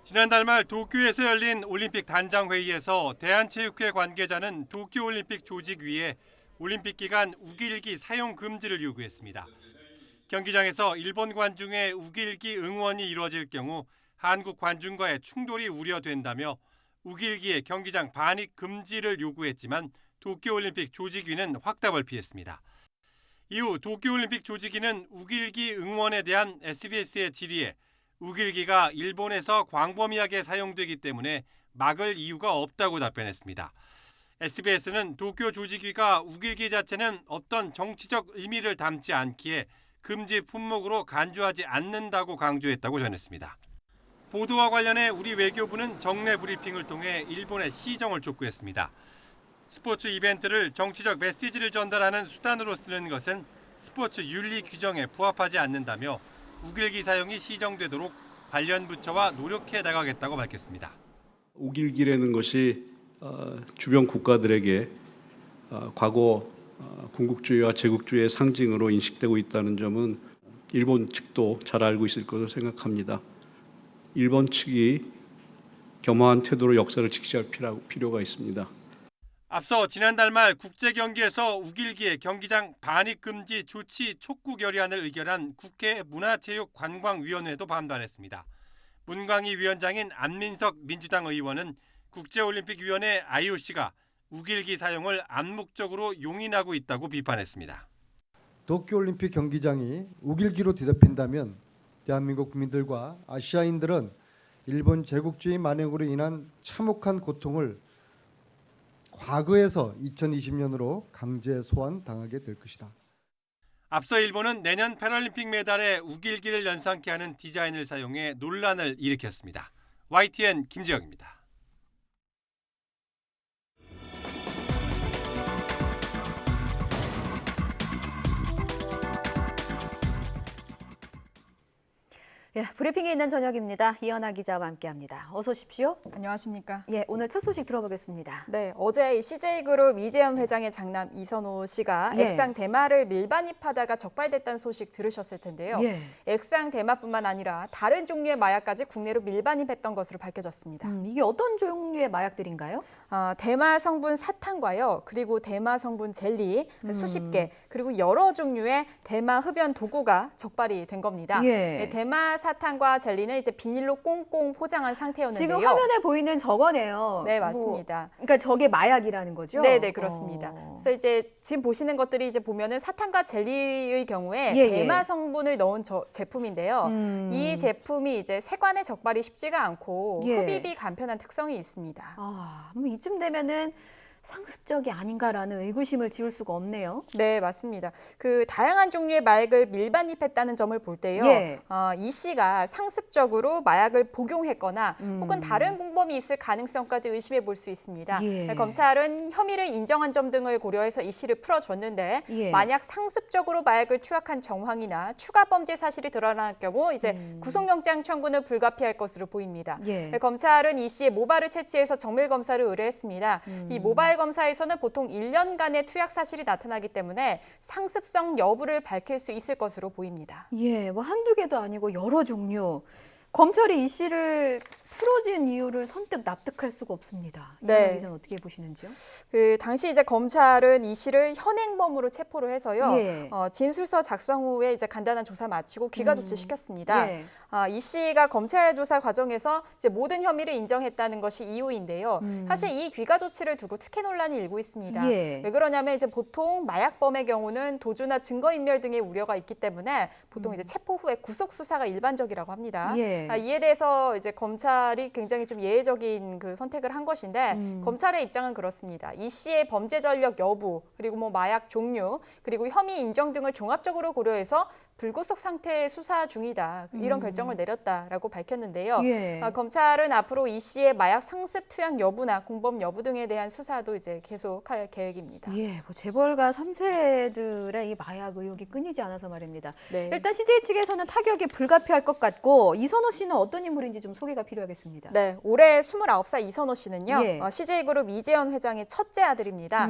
Speaker 2: 지난달 말 도쿄에서 열린 올림픽 단장회의에서 대한체육회 관계자는 도쿄올림픽 조직위에 올림픽 기간 우길기 사용 금지를 요구했습니다. 경기장에서 일본 관중의 우길기 응원이 이루어질 경우 한국 관중과의 충돌이 우려된다며 우길기의 경기장 반입 금지를 요구했지만 도쿄올림픽 조직위는 확답을 피했습니다. 이후 도쿄올림픽 조직위는 우길기 응원에 대한 SBS의 질의에 우길기가 일본에서 광범위하게 사용되기 때문에 막을 이유가 없다고 답변했습니다. SBS는 도쿄 조직위가 우길기 자체는 어떤 정치적 의미를 담지 않기에 금지 품목으로 간주하지 않는다고 강조했다고 전했습니다. 보도와 관련해 우리 외교부는 정례 브리핑을 통해 일본의 시정을 촉구했습니다. 스포츠 이벤트를 정치적 메시지를 전달하는 수단으로 쓰는 것은 스포츠 윤리 규정에 부합하지 않는다며 우길기 사용이 시정되도록 관련 부처와 노력해 나가겠다고 밝혔습니다.
Speaker 5: 우길기라는 것이 주변 국가들에게 과거 군국주의와 제국주의의 상징으로 인식되고 있다는 점은 일본 측도 잘 알고 있을 것으로 생각합니다. 일본 측이 겸허한 태도로 역사를 직시할 필요가 있습니다.
Speaker 2: 앞서 지난달 말 국제경기에서 우길기의 경기장 반입 금지 조치 촉구 결의안을 의결한 국회 문화체육관광위원회도 반발했습니다. 문광희 위원장인 안민석 민주당 의원은 국제올림픽위원회 IOC가 우길기 사용을 암묵적으로 용인하고 있다고 비판했습니다.
Speaker 6: 도쿄올림픽 경기장이 우길기로 뒤덮인다면 대한민국 국민들과 아시아인들은 일본 제국주의 만행으로 인한 참혹한 고통을 과거에서 2020년으로 강제 소환당하게 될 것이다.
Speaker 2: 앞서 일본은 내년 패럴림픽 메달에 우길기를 연상케 하는 디자인을 사용해 논란을 일으켰습니다. YTN 김지영입니다.
Speaker 1: 예, 브리핑이 있는 저녁입니다. 이현아 기자와 함께합니다. 어서 오십시오.
Speaker 24: 안녕하십니까?
Speaker 1: 예, 오늘 첫 소식 들어보겠습니다.
Speaker 24: 네, 어제 CJ그룹 이재현 회장의 장남 이선호 씨가 액상 대마를 밀반입하다가 적발됐다는 소식 들으셨을 텐데요. 액상 대마뿐만 아니라 다른 종류의 마약까지 국내로 밀반입했던 것으로 밝혀졌습니다.
Speaker 1: 이게 어떤 종류의 마약들인가요?
Speaker 24: 대마 성분 사탕과요, 그리고 대마 성분 젤리 수십 개, 그리고 여러 종류의 대마 흡연 도구가 적발이 된 겁니다. 대마 사탕과 젤리는 이제 비닐로 꽁꽁 포장한 상태였는데요.
Speaker 1: 지금 화면에 보이는 저거네요.
Speaker 24: 네, 맞습니다.
Speaker 1: 그러니까 저게 마약이라는 거죠?
Speaker 24: 네, 그렇습니다. 그래서 이제 지금 보시는 것들이 이제 보면은 사탕과 젤리의 경우에 대마 성분을 넣은 제품인데요. 이 제품이 이제 세관에 적발이 쉽지가 않고 흡입이 간편한 특성이 있습니다.
Speaker 1: 뭐 이쯤 되면은 상습적이 아닌가라는 의구심을 지울 수가 없네요.
Speaker 24: 네, 맞습니다. 다양한 종류의 마약을 밀반입했다는 점을 볼 때요. 이 씨가 상습적으로 마약을 복용했거나 혹은 다른 공범이 있을 가능성까지 의심해 볼 수 있습니다. 검찰은 혐의를 인정한 점 등을 고려해서 이 씨를 풀어줬는데 만약 상습적으로 마약을 투약한 정황이나 추가 범죄 사실이 드러날 경우 이제 구속영장 청구는 불가피할 것으로 보입니다. 검찰은 이 씨의 모발을 채취해서 정밀 검사를 의뢰했습니다. 이 모발 검사에서는 보통 1년간의 투약 사실이 나타나기 때문에 상습성 여부를 밝힐 수 있을 것으로 보입니다.
Speaker 1: 뭐 한두 개도 아니고 여러 종류. 검찰이 이 씨를 풀어진 이유를 선뜻 납득할 수가 없습니다.
Speaker 24: 네.
Speaker 1: 이 기자는 어떻게 보시는지요?
Speaker 24: 그 당시 이제 검찰은 이 씨를 현행범으로 체포를 해서요.
Speaker 1: 예.
Speaker 24: 진술서 작성 후에 이제 간단한 조사 마치고 귀가 조치시켰습니다.
Speaker 1: 예.
Speaker 24: 이 씨가 검찰 조사 과정에서 이제 모든 혐의를 인정했다는 것이 이유인데요. 사실 이 귀가 조치를 두고 특혜 논란이 일고 있습니다.
Speaker 1: 예.
Speaker 24: 왜 그러냐면 이제 보통 마약범의 경우는 도주나 증거인멸 등의 우려가 있기 때문에 보통 이제 체포 후에 구속 수사가 일반적이라고 합니다.
Speaker 1: 예.
Speaker 24: 이에 대해서 이제 검찰이 굉장히 좀 예외적인 그 선택을 한 것인데 검찰의 입장은 그렇습니다. 이 씨의 범죄 전력 여부 그리고 뭐 마약 종류 그리고 혐의 인정 등을 종합적으로 고려해서 불구속 상태 수사 중이다. 이런 결정을 내렸다라고 밝혔는데요.
Speaker 1: 예.
Speaker 24: 검찰은 앞으로 이 씨의 마약 상습 투약 여부나 공범 여부 등에 대한 수사도 이제 계속할 계획입니다.
Speaker 1: 예, 뭐 재벌가 3세들의 이 마약 의혹이 끊이지 않아서 말입니다.
Speaker 24: 네.
Speaker 1: 일단 CJ 측에서는 타격이 불가피할 것 같고 이선호 씨는 어떤 인물인지 좀 소개가 필요하겠습니다.
Speaker 24: 네, 올해 29살 이선호 씨는요.
Speaker 1: 예.
Speaker 24: CJ그룹 이재현 회장의 첫째 아들입니다.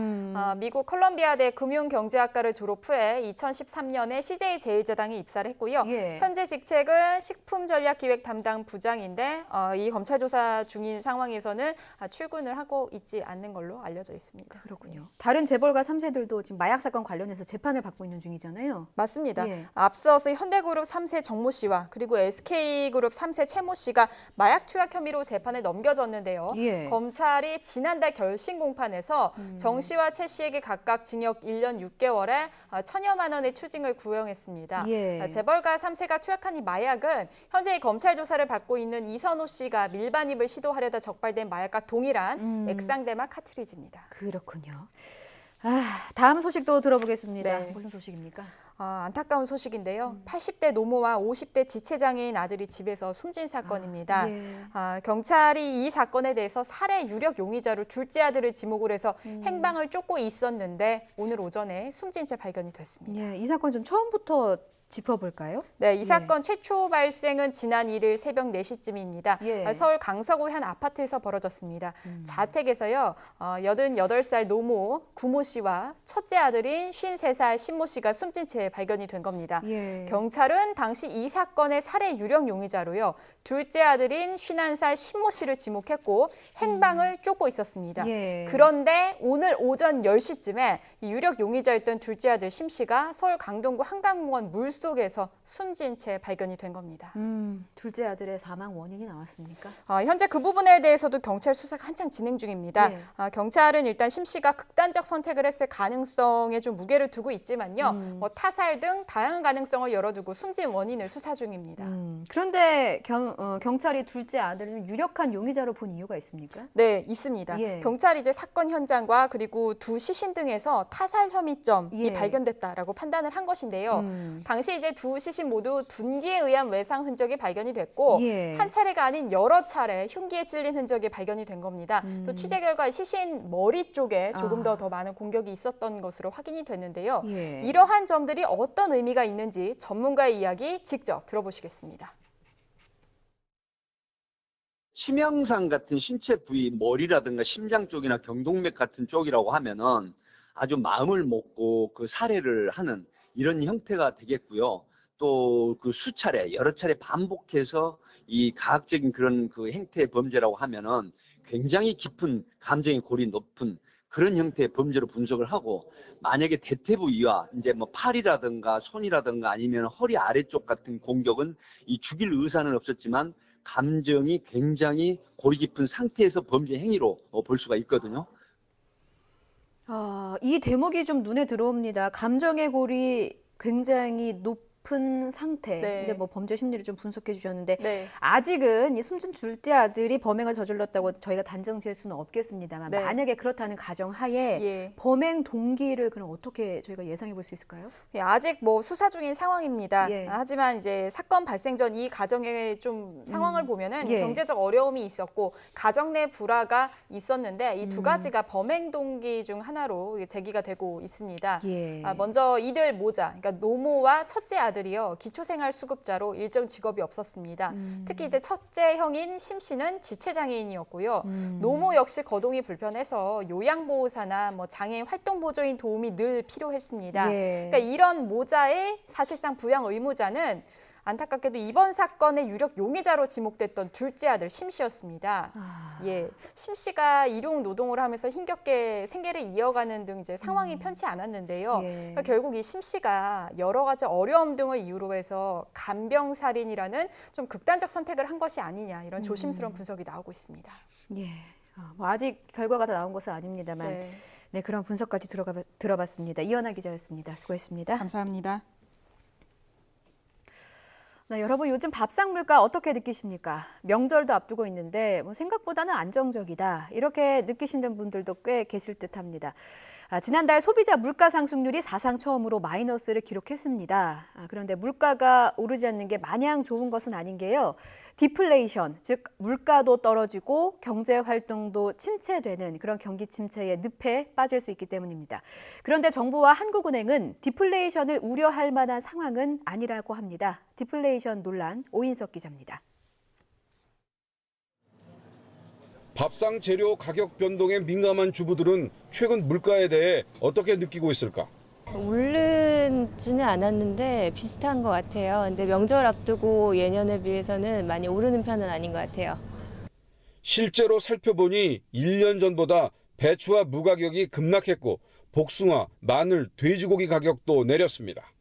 Speaker 24: 미국 컬럼비아대 금융경제학과를 졸업 후에 2013년에 CJ제일제당에 입사를 했고요.
Speaker 1: 예.
Speaker 24: 현재 직책은 식품전략기획 담당 부장인데 이 검찰 조사 중인 상황에서는 출근을 하고 있지 않는 걸로 알려져 있습니다.
Speaker 1: 그렇군요. 다른 재벌가 3세들도 지금 마약 사건 관련해서 재판을 받고 있는 중이잖아요.
Speaker 24: 맞습니다.
Speaker 1: 예.
Speaker 24: 앞서서 현대그룹 3세 정모 씨와 그리고 SK그룹 3세 최모 씨가 마약 투약 혐의로 재판에 넘겨졌는데요.
Speaker 1: 예.
Speaker 24: 검찰이 지난달 결심 공판에서 정 씨와 최 씨에게 각각 징역 1년 6개월에 1,000여만 원의 추징을 구형했습니다.
Speaker 1: 예.
Speaker 24: 재벌가 3세가 투약한 이 마약은 현재 검찰 조사를 받고 있는 이선호 씨가 밀반입을 시도하려다 적발된 마약과 동일한 액상대마 카트리지입니다.
Speaker 1: 그렇군요. 다음 소식도 들어보겠습니다.
Speaker 24: 네.
Speaker 1: 무슨 소식입니까?
Speaker 24: 안타까운 소식인데요. 80대 노모와 50대 지체장애인 아들이 집에서 숨진 사건입니다. 경찰이 이 사건에 대해서 살해 유력 용의자로 둘째 아들을 지목을 해서 행방을 쫓고 있었는데 오늘 오전에 숨진 채 발견이 됐습니다.
Speaker 1: 예, 이 사건 좀 처음부터 짚어볼까요?
Speaker 24: 네, 이 사건 최초 발생은 지난 1일 새벽 4시쯤입니다.
Speaker 1: 예.
Speaker 24: 서울 강서구 한 아파트에서 벌어졌습니다. 자택에서요, 88살 노모 구모 씨와 첫째 아들인 53살 신모 씨가 숨진 채 발견이 된 겁니다.
Speaker 1: 예.
Speaker 24: 경찰은 당시 이 사건의 살해 유력 용의자로요, 둘째 아들인 51살 신모 씨를 지목했고 행방을 쫓고 있었습니다.
Speaker 1: 예.
Speaker 24: 그런데 오늘 오전 10시쯤에 이 유력 용의자였던 둘째 아들 심 씨가 서울 강동구 한강공원 물속에서 숨진 채 발견이 된 겁니다.
Speaker 1: 둘째 아들의 사망 원인이 나왔습니까?
Speaker 24: 현재 그 부분에 대해서도 경찰 수사가 한창 진행 중입니다.
Speaker 1: 예.
Speaker 24: 경찰은 일단 심 씨가 극단적 선택을 했을 가능성에 좀 무게를 두고 있지만요. 뭐 타살 등 다양한 가능성을 열어두고 숨진 원인을 수사 중입니다.
Speaker 1: 그런데 경찰이 둘째 아들을 유력한 용의자로 본 이유가 있습니까?
Speaker 24: 네, 있습니다.
Speaker 1: 예.
Speaker 24: 경찰이 이제 사건 현장과 그리고 두 시신 등에서 타살 혐의점이
Speaker 1: 예.
Speaker 24: 발견됐다라고 판단을 한 것인데요. 당시 이제 두 시신 모두 둔기에 의한 외상 흔적이 발견이 됐고
Speaker 1: 예.
Speaker 24: 한 차례가 아닌 여러 차례 흉기에 찔린 흔적이 발견이 된 겁니다. 또 취재 결과 시신 머리 쪽에 조금 더 많은 공격이 있었던 것으로 확인이 됐는데요.
Speaker 1: 예.
Speaker 24: 이러한 점들이 어떤 의미가 있는지 전문가의 이야기 직접 들어보시겠습니다.
Speaker 4: 치명상 같은 신체 부위, 머리라든가 심장 쪽이나 경동맥 같은 쪽이라고 하면은 아주 마음을 먹고 그 살해를 하는 이런 형태가 되겠고요. 또 그 수차례, 여러 차례 반복해서 이 가학적인 그런 그 행태의 범죄라고 하면은 굉장히 깊은 감정의 골이 높은 그런 형태의 범죄로 분석을 하고, 만약에 대퇴부 이와 이제 뭐 팔이라든가 손이라든가 아니면 허리 아래쪽 같은 공격은 이 죽일 의사는 없었지만 감정이 굉장히 골이 깊은 상태에서 범죄 행위로 볼 수가 있거든요.
Speaker 1: 이 대목이 좀 눈에 들어옵니다. 감정의 골이 굉장히 높은 상태.
Speaker 24: 네.
Speaker 1: 이제 뭐 범죄 심리를 좀 분석해 주셨는데
Speaker 24: 네.
Speaker 1: 아직은 이 숨진 둘째 아들이 범행을 저질렀다고 저희가 단정 지을 수는 없겠습니다만
Speaker 24: 네.
Speaker 1: 만약에 그렇다는 가정하에
Speaker 24: 예.
Speaker 1: 범행 동기를 그럼 어떻게 저희가 예상해 볼 수 있을까요?
Speaker 24: 예, 아직 뭐 수사 중인 상황입니다.
Speaker 1: 예.
Speaker 24: 하지만 이제 사건 발생 전 이 가정의 좀 상황을 보면은
Speaker 1: 예.
Speaker 24: 경제적 어려움이 있었고 가정 내 불화가 있었는데 이 두 가지가 범행 동기 중 하나로 제기가 되고 있습니다.
Speaker 1: 예.
Speaker 24: 먼저 이들 모자, 그러니까 노모와 첫째 아들이요 기초생활수급자로 일정 직업이 없었습니다. 특히 이제 첫째 형인 심 씨는 지체장애인이었고요. 노모 역시 거동이 불편해서 요양보호사나 뭐 장애인 활동보조인 도움이 늘 필요했습니다.
Speaker 1: 예.
Speaker 24: 그러니까 이런 모자의 사실상 부양 의무자는 안타깝게도 이번 사건의 유력 용의자로 지목됐던 둘째 아들 심 씨였습니다. 예, 심 씨가 일용 노동을 하면서 힘겹게 생계를 이어가는 등 이제 상황이 편치 않았는데요. 그러니까 결국 이 심 씨가 여러 가지 어려움 등을 이유로 해서 간병살인이라는 좀 극단적 선택을 한 것이 아니냐 이런 조심스러운 분석이 나오고 있습니다.
Speaker 1: 예, 뭐 아직 결과가 다 나온 것은 아닙니다만 네, 그런 분석까지 들어봤습니다. 이현아 기자였습니다. 수고했습니다.
Speaker 24: 감사합니다.
Speaker 1: 네, 여러분 요즘 밥상 물가 어떻게 느끼십니까? 명절도 앞두고 있는데 뭐 생각보다는 안정적이다 이렇게 느끼시는 분들도 꽤 계실 듯합니다. 지난달 소비자 물가 상승률이 사상 처음으로 마이너스를 기록했습니다. 그런데 물가가 오르지 않는 게 마냥 좋은 것은 아닌 게요. 디플레이션, 즉 물가도 떨어지고 경제 활동도 침체되는 그런 경기 침체의 늪에 빠질 수 있기 때문입니다. 그런데 정부와 한국은행은 디플레이션을 우려할 만한 상황은 아니라고 합니다. 디플레이션 논란 오인석 기자입니다.
Speaker 7: 밥상 재료 가격 변동에 민감한 주부들은 최근 물가에 대해 어떻게 느끼고 있을까?
Speaker 8: 오르지는 않았는데 비슷한 것 같아요. 근데 명절 앞두고 예년에 비해서는 많이 오르는 편은 아닌 것 같아요.
Speaker 7: 실제로 살펴보니 1년 전보다 배추와 무 가격이 급락했고 복숭아, 마늘, 돼지고기 가격도 내렸습니다.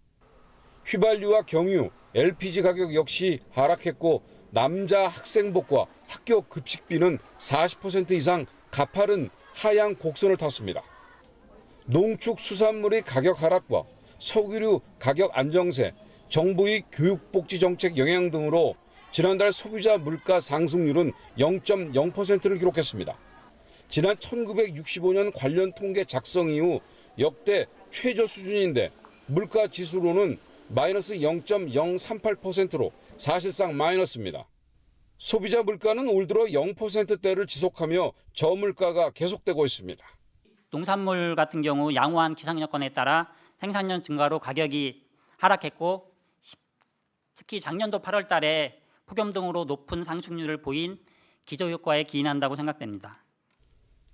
Speaker 7: 휘발유와 경유, LPG 가격 역시 하락했고 남자 학생복과 학교 급식비는 40% 이상 가파른 하향 곡선을 탔습니다. 농축수산물의 가격 하락과 석유류 가격 안정세, 정부의 교육복지 정책 영향 등으로 지난달 소비자 물가 상승률은 0.0%를 기록했습니다. 지난 1965년 관련 통계 작성 이후 역대 최저 수준인데 물가 지수로는 마이너스 0.038%로 사실상 마이너스입니다. 소비자 물가는 올 들어 0%대를 지속하며 저물가가 계속되고 있습니다.
Speaker 9: 농산물 같은 경우 양호한 기상 여건에 따라 생산량 증가로 가격이 하락했고 특히 작년도 8월 달에 폭염 등으로 높은 상승률을 보인 기저효과에 기인한다고 생각됩니다.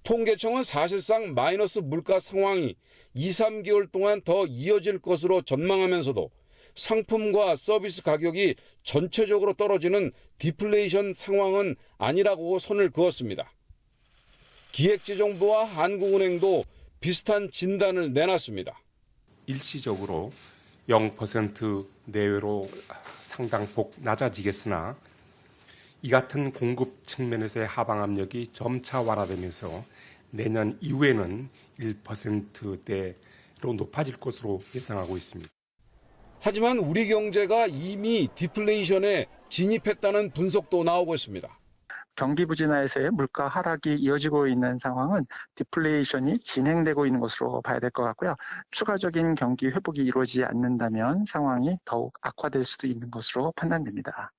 Speaker 7: 통계청은 사실상 마이너스 물가 상황이 2, 3개월 동안 더 이어질 것으로 전망하면서도 상품과 서비스 가격이 전체적으로 떨어지는 디플레이션 상황은 아니라고 선을 그었습니다. 기획재정부와 한국은행도 비슷한 진단을 내놨습니다.
Speaker 11: 일시적으로 0% 내외로 상당폭 낮아지겠으나 이 같은 공급 측면에서의 하방 압력이 점차 완화되면서 내년 이후에는 1%대로 높아질 것으로 예상하고 있습니다.
Speaker 7: 하지만 우리 경제가 이미 디플레이션에 진입했다는 분석도 나오고 있습니다.
Speaker 25: 경기 부진화에서의 물가 하락이 이어지고 있는 상황은 디플레이션이 진행되고 있는 것으로 봐야 될 것 같고요. 추가적인 경기 회복이 이루어지지 않는다면 상황이 더욱 악화될 수도 있는 것으로 판단됩니다.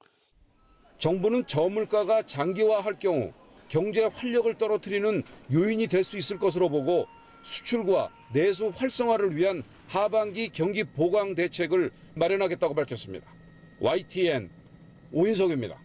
Speaker 7: 정부는 저물가가 장기화할 경우 경제 활력을 떨어뜨리는 요인이 될 수 있을 것으로 보고 수출과 내수 활성화를 위한 하반기 경기 보강 대책을 마련하겠다고 밝혔습니다. YTN 오인석입니다.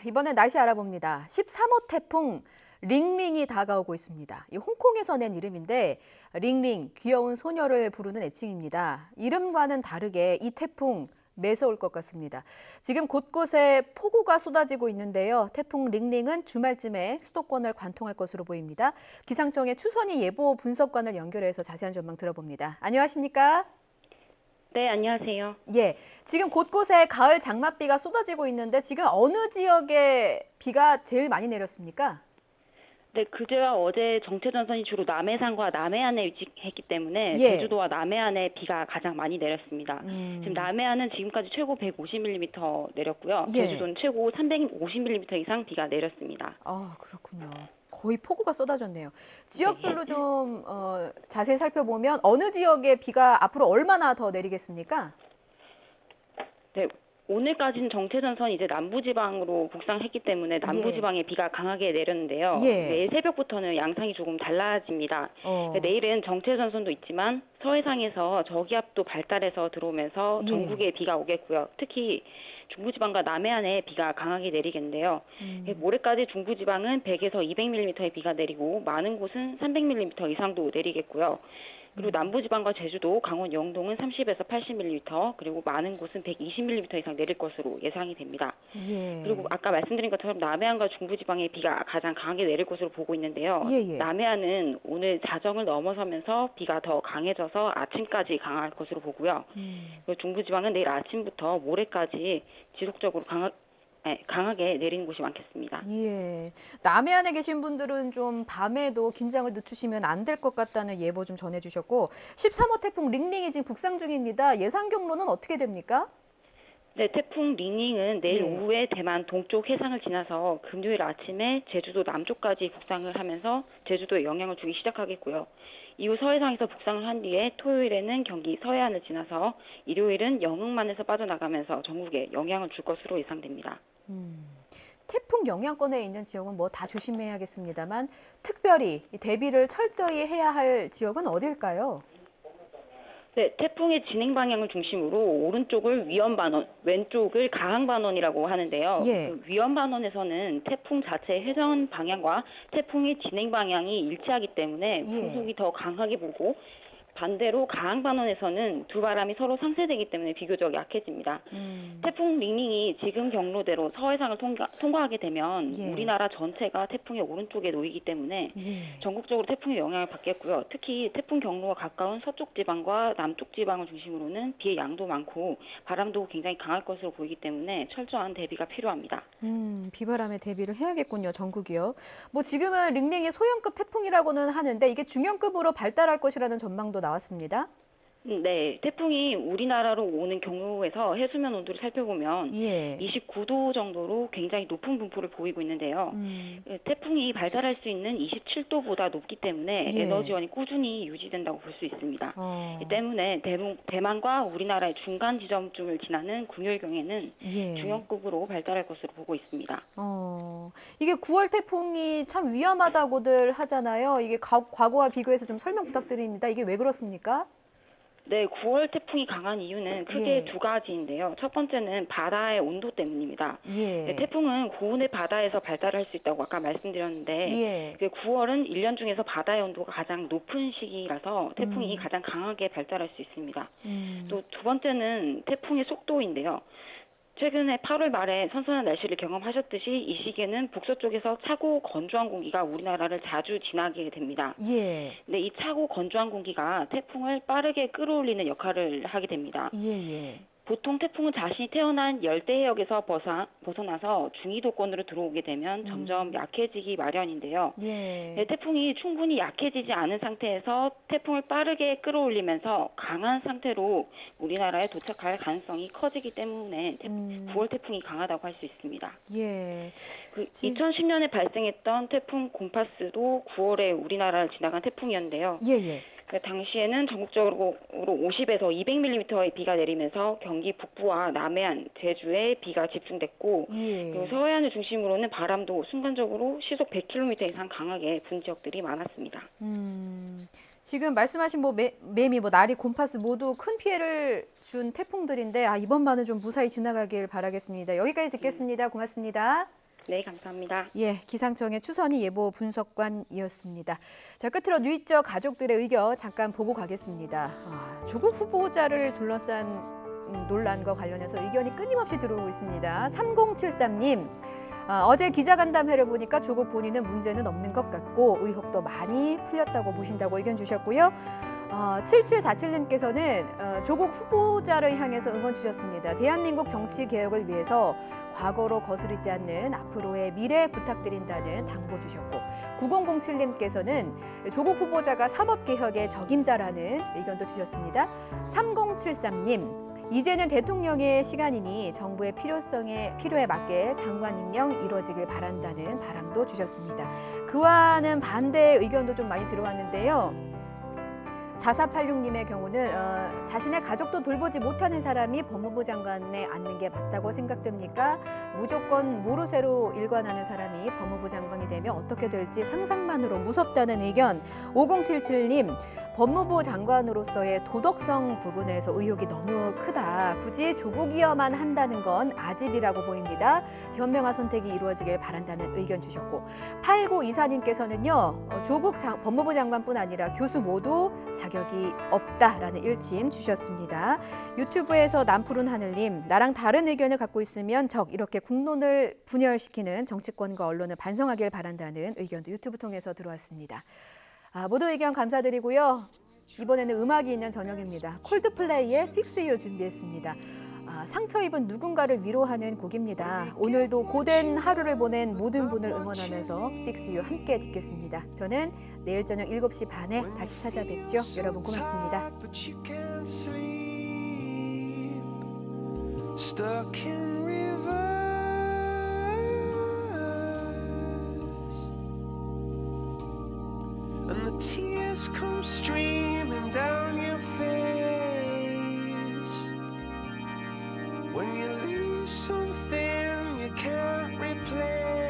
Speaker 1: 이번엔 날씨 알아봅니다. 13호 태풍 링링이 다가오고 있습니다. 이 홍콩에서 낸 이름인데 링링, 귀여운 소녀를 부르는 애칭입니다. 이름과는 다르게 이 태풍 매서울 것 같습니다. 지금 곳곳에 폭우가 쏟아지고 있는데요. 태풍 링링은 주말쯤에 수도권을 관통할 것으로 보입니다. 기상청의 추선희 예보 분석관을 연결해서 자세한 전망 들어봅니다. 안녕하십니까?
Speaker 26: 네, 안녕하세요.
Speaker 1: 예, 지금 곳곳에 가을 장맛비가 쏟아지고 있는데 지금 어느 지역에 비가 제일 많이 내렸습니까?
Speaker 26: 네, 그제와 어제 정체전선이 주로 남해상과 남해안에 위치했기 때문에
Speaker 1: 예.
Speaker 26: 제주도와 남해안에 비가 가장 많이 내렸습니다. 지금 남해안은 지금까지 최고 150mm 내렸고요.
Speaker 1: 예.
Speaker 26: 제주도는 최고 350mm 이상 비가 내렸습니다.
Speaker 1: 아, 그렇군요. 거의 폭우가 쏟아졌네요. 지역별로 좀 자세히 살펴보면 어느 지역에 비가 앞으로 얼마나 더 내리겠습니까?
Speaker 26: 네, 오늘까지는 정체전선이 이제 남부지방으로 북상했기 때문에 남부지방에 비가 강하게 내렸는데요.
Speaker 1: 예.
Speaker 26: 내일 새벽부터는 양상이 조금 달라집니다. 내일은 정체전선도 있지만 서해상에서 저기압도 발달해서 들어오면서
Speaker 1: 예.
Speaker 26: 전국에 비가 오겠고요. 특히 중부지방과 남해안에 비가 강하게 내리겠는데요. 모레까지 중부지방은 100에서 200mm의 비가 내리고 많은 곳은 300mm 이상도 내리겠고요. 그리고 남부지방과 제주도, 강원 영동은 30에서 80mm, 그리고 많은 곳은 120mm 이상 내릴 것으로 예상이 됩니다.
Speaker 1: 예.
Speaker 26: 그리고 아까 말씀드린 것처럼 남해안과 중부지방에 비가 가장 강하게 내릴 것으로 보고 있는데요.
Speaker 1: 예.
Speaker 26: 남해안은 오늘 자정을 넘어서면서 비가 더 강해져서 아침까지 강할 것으로 보고요. 그리고 중부지방은 내일 아침부터 모레까지 지속적으로 강하게 내리는 곳이 많겠습니다.
Speaker 1: 예. 남해안에 계신 분들은 좀 밤에도 긴장을 늦추시면 안 될 것 같다는 예보 좀 전해주셨고 13호 태풍 링링이 지금 북상 중입니다. 예상 경로는 어떻게 됩니까?
Speaker 26: 네, 태풍 링링은 내일 오후에 대만 동쪽 해상을 지나서 금요일 아침에 제주도 남쪽까지 북상을 하면서 제주도에 영향을 주기 시작하겠고요. 이후 서해상에서 북상을 한 뒤에 토요일에는 경기 서해안을 지나서 일요일은 영흥만에서 빠져나가면서 전국에 영향을 줄 것으로 예상됩니다.
Speaker 1: 태풍 영향권에 있는 지역은 뭐 다 조심해야겠습니다만 특별히 대비를 철저히 해야 할 지역은 어딜까요?
Speaker 26: 네, 태풍의 진행 방향을 중심으로 오른쪽을 위험반원, 왼쪽을 가항반원이라고 하는데요.
Speaker 1: 예.
Speaker 26: 그 위험반원에서는 태풍 자체의 회전 방향과 태풍의 진행 방향이 일치하기 때문에 풍속이 더 강하게 불고 반대로 가항반원에서는 두 바람이 서로 상쇄되기 때문에 비교적 약해집니다. 태풍 링링이 지금 경로대로 서해상을 통과하게 되면 우리나라 전체가 태풍의 오른쪽에 놓이기 때문에 전국적으로 태풍의 영향을 받겠고요. 특히 태풍 경로가 가까운 서쪽 지방과 남쪽 지방을 중심으로는 비의 양도 많고 바람도 굉장히 강할 것으로 보이기 때문에 철저한 대비가 필요합니다.
Speaker 1: 비바람에 대비를 해야겠군요, 전국이요. 뭐 지금은 링링이 소형급 태풍이라고는 하는데 이게 중형급으로 발달할 것이라는 전망도 나왔습니다.
Speaker 26: 네, 태풍이 우리나라로 오는 경우에서 해수면 온도를 살펴보면 29도 정도로 굉장히 높은 분포를 보이고 있는데요. 태풍이 발달할 수 있는 27도보다 높기 때문에 에너지원이 꾸준히 유지된다고 볼 수 있습니다. 이 때문에 대만과 우리나라의 중간 지점쯤을 지나는 금요일경에는 중형급으로 발달할 것으로 보고 있습니다.
Speaker 1: 이게 9월 태풍이 참 위험하다고들 하잖아요. 이게 과거와 비교해서 좀 설명 부탁드립니다. 이게 왜 그렇습니까?
Speaker 26: 네, 9월 태풍이 강한 이유는 크게 두 가지인데요. 첫 번째는 바다의 온도 때문입니다. 네, 태풍은 고온의 바다에서 발달할 수 있다고 아까 말씀드렸는데 9월은 1년 중에서 바다의 온도가 가장 높은 시기라서 태풍이 가장 강하게 발달할 수 있습니다. 또 두 번째는 태풍의 속도인데요. 최근에 8월 말에 선선한 날씨를 경험하셨듯이 이 시기에는 북서쪽에서 차고 건조한 공기가 우리나라를 자주 지나게 됩니다. 근데 이 차고 건조한 공기가 태풍을 빠르게 끌어올리는 역할을 하게 됩니다. 보통 태풍은 자신이 태어난 열대 해역에서 벗어나서 중위도권으로 들어오게 되면 점점 약해지기 마련인데요. 태풍이 충분히 약해지지 않은 상태에서 태풍을 빠르게 끌어올리면서 강한 상태로 우리나라에 도착할 가능성이 커지기 때문에 9월 태풍이 강하다고 할 수 있습니다. 2010년에 발생했던 태풍 곰파스도 9월에 우리나라를 지나간 태풍이었는데요. 당시에는 전국적으로 50에서 200mm의 비가 내리면서 경기 북부와 남해안, 제주에 비가 집중됐고 그리고 서해안을 중심으로는 바람도 순간적으로 시속 100km 이상 강하게 분 지역들이 많았습니다.
Speaker 1: 지금 말씀하신 매미, 나리, 곰파스 모두 큰 피해를 준 태풍들인데 이번만은 좀 무사히 지나가길 바라겠습니다. 여기까지 듣겠습니다. 고맙습니다.
Speaker 26: 네, 감사합니다.
Speaker 1: 기상청의 추선희 예보 분석관이었습니다. 자, 끝으로 뉴이적 가족들의 의견 잠깐 보고 가겠습니다. 조국 후보자를 둘러싼 논란과 관련해서 의견이 끊임없이 들어오고 있습니다. 3073님, 어제 기자간담회를 보니까 조국 본인은 문제는 없는 것 같고 의혹도 많이 풀렸다고 보신다고 의견 주셨고요. 7747님께서는 조국 후보자를 향해서 응원 주셨습니다. 대한민국 정치 개혁을 위해서 과거로 거스르지 않는 앞으로의 미래 부탁드린다는 당부 주셨고 9007님께서는 조국 후보자가 사법개혁의 적임자라는 의견도 주셨습니다. 3073님, 이제는 대통령의 시간이니 정부의 필요에 맞게 장관 임명 이루어지길 바란다는 바람도 주셨습니다. 그와는 반대 의견도 좀 많이 들어왔는데요. 4486님의 경우는 자신의 가족도 돌보지 못하는 사람이 법무부 장관에 앉는 게 맞다고 생각됩니까? 무조건 모르쇠로 일관하는 사람이 법무부 장관이 되면 어떻게 될지 상상만으로 무섭다는 의견. 5077님, 법무부 장관으로서의 도덕성 부분에서 의혹이 너무 크다. 굳이 조국이어만 한다는 건 아집이라고 보입니다. 현명한 선택이 이루어지길 바란다는 의견 주셨고 8924님께서는요. 조국 법무부 장관뿐 아니라 교수 모두 자격이 없다라는 일침 주셨습니다. 유튜브에서 남푸른 하늘님, 나랑 다른 의견을 갖고 있으면 이렇게 국론을 분열시키는 정치권과 언론을 반성하길 바란다는 의견도 유튜브 통해서 들어왔습니다. 모두 의견 감사드리고요. 이번에는 음악이 있는 저녁입니다. 콜드플레이의 Fix You 준비했습니다. 상처 입은 누군가를 위로하는 곡입니다. 오늘도 고된 하루를 보낸 모든 분을 응원하면서 Fix You 함께 듣겠습니다. 저는 내일 저녁 7시 반에 다시 찾아뵙죠. 여러분 고맙습니다.
Speaker 10: And the tears come streaming down your face when you lose something you can't replace.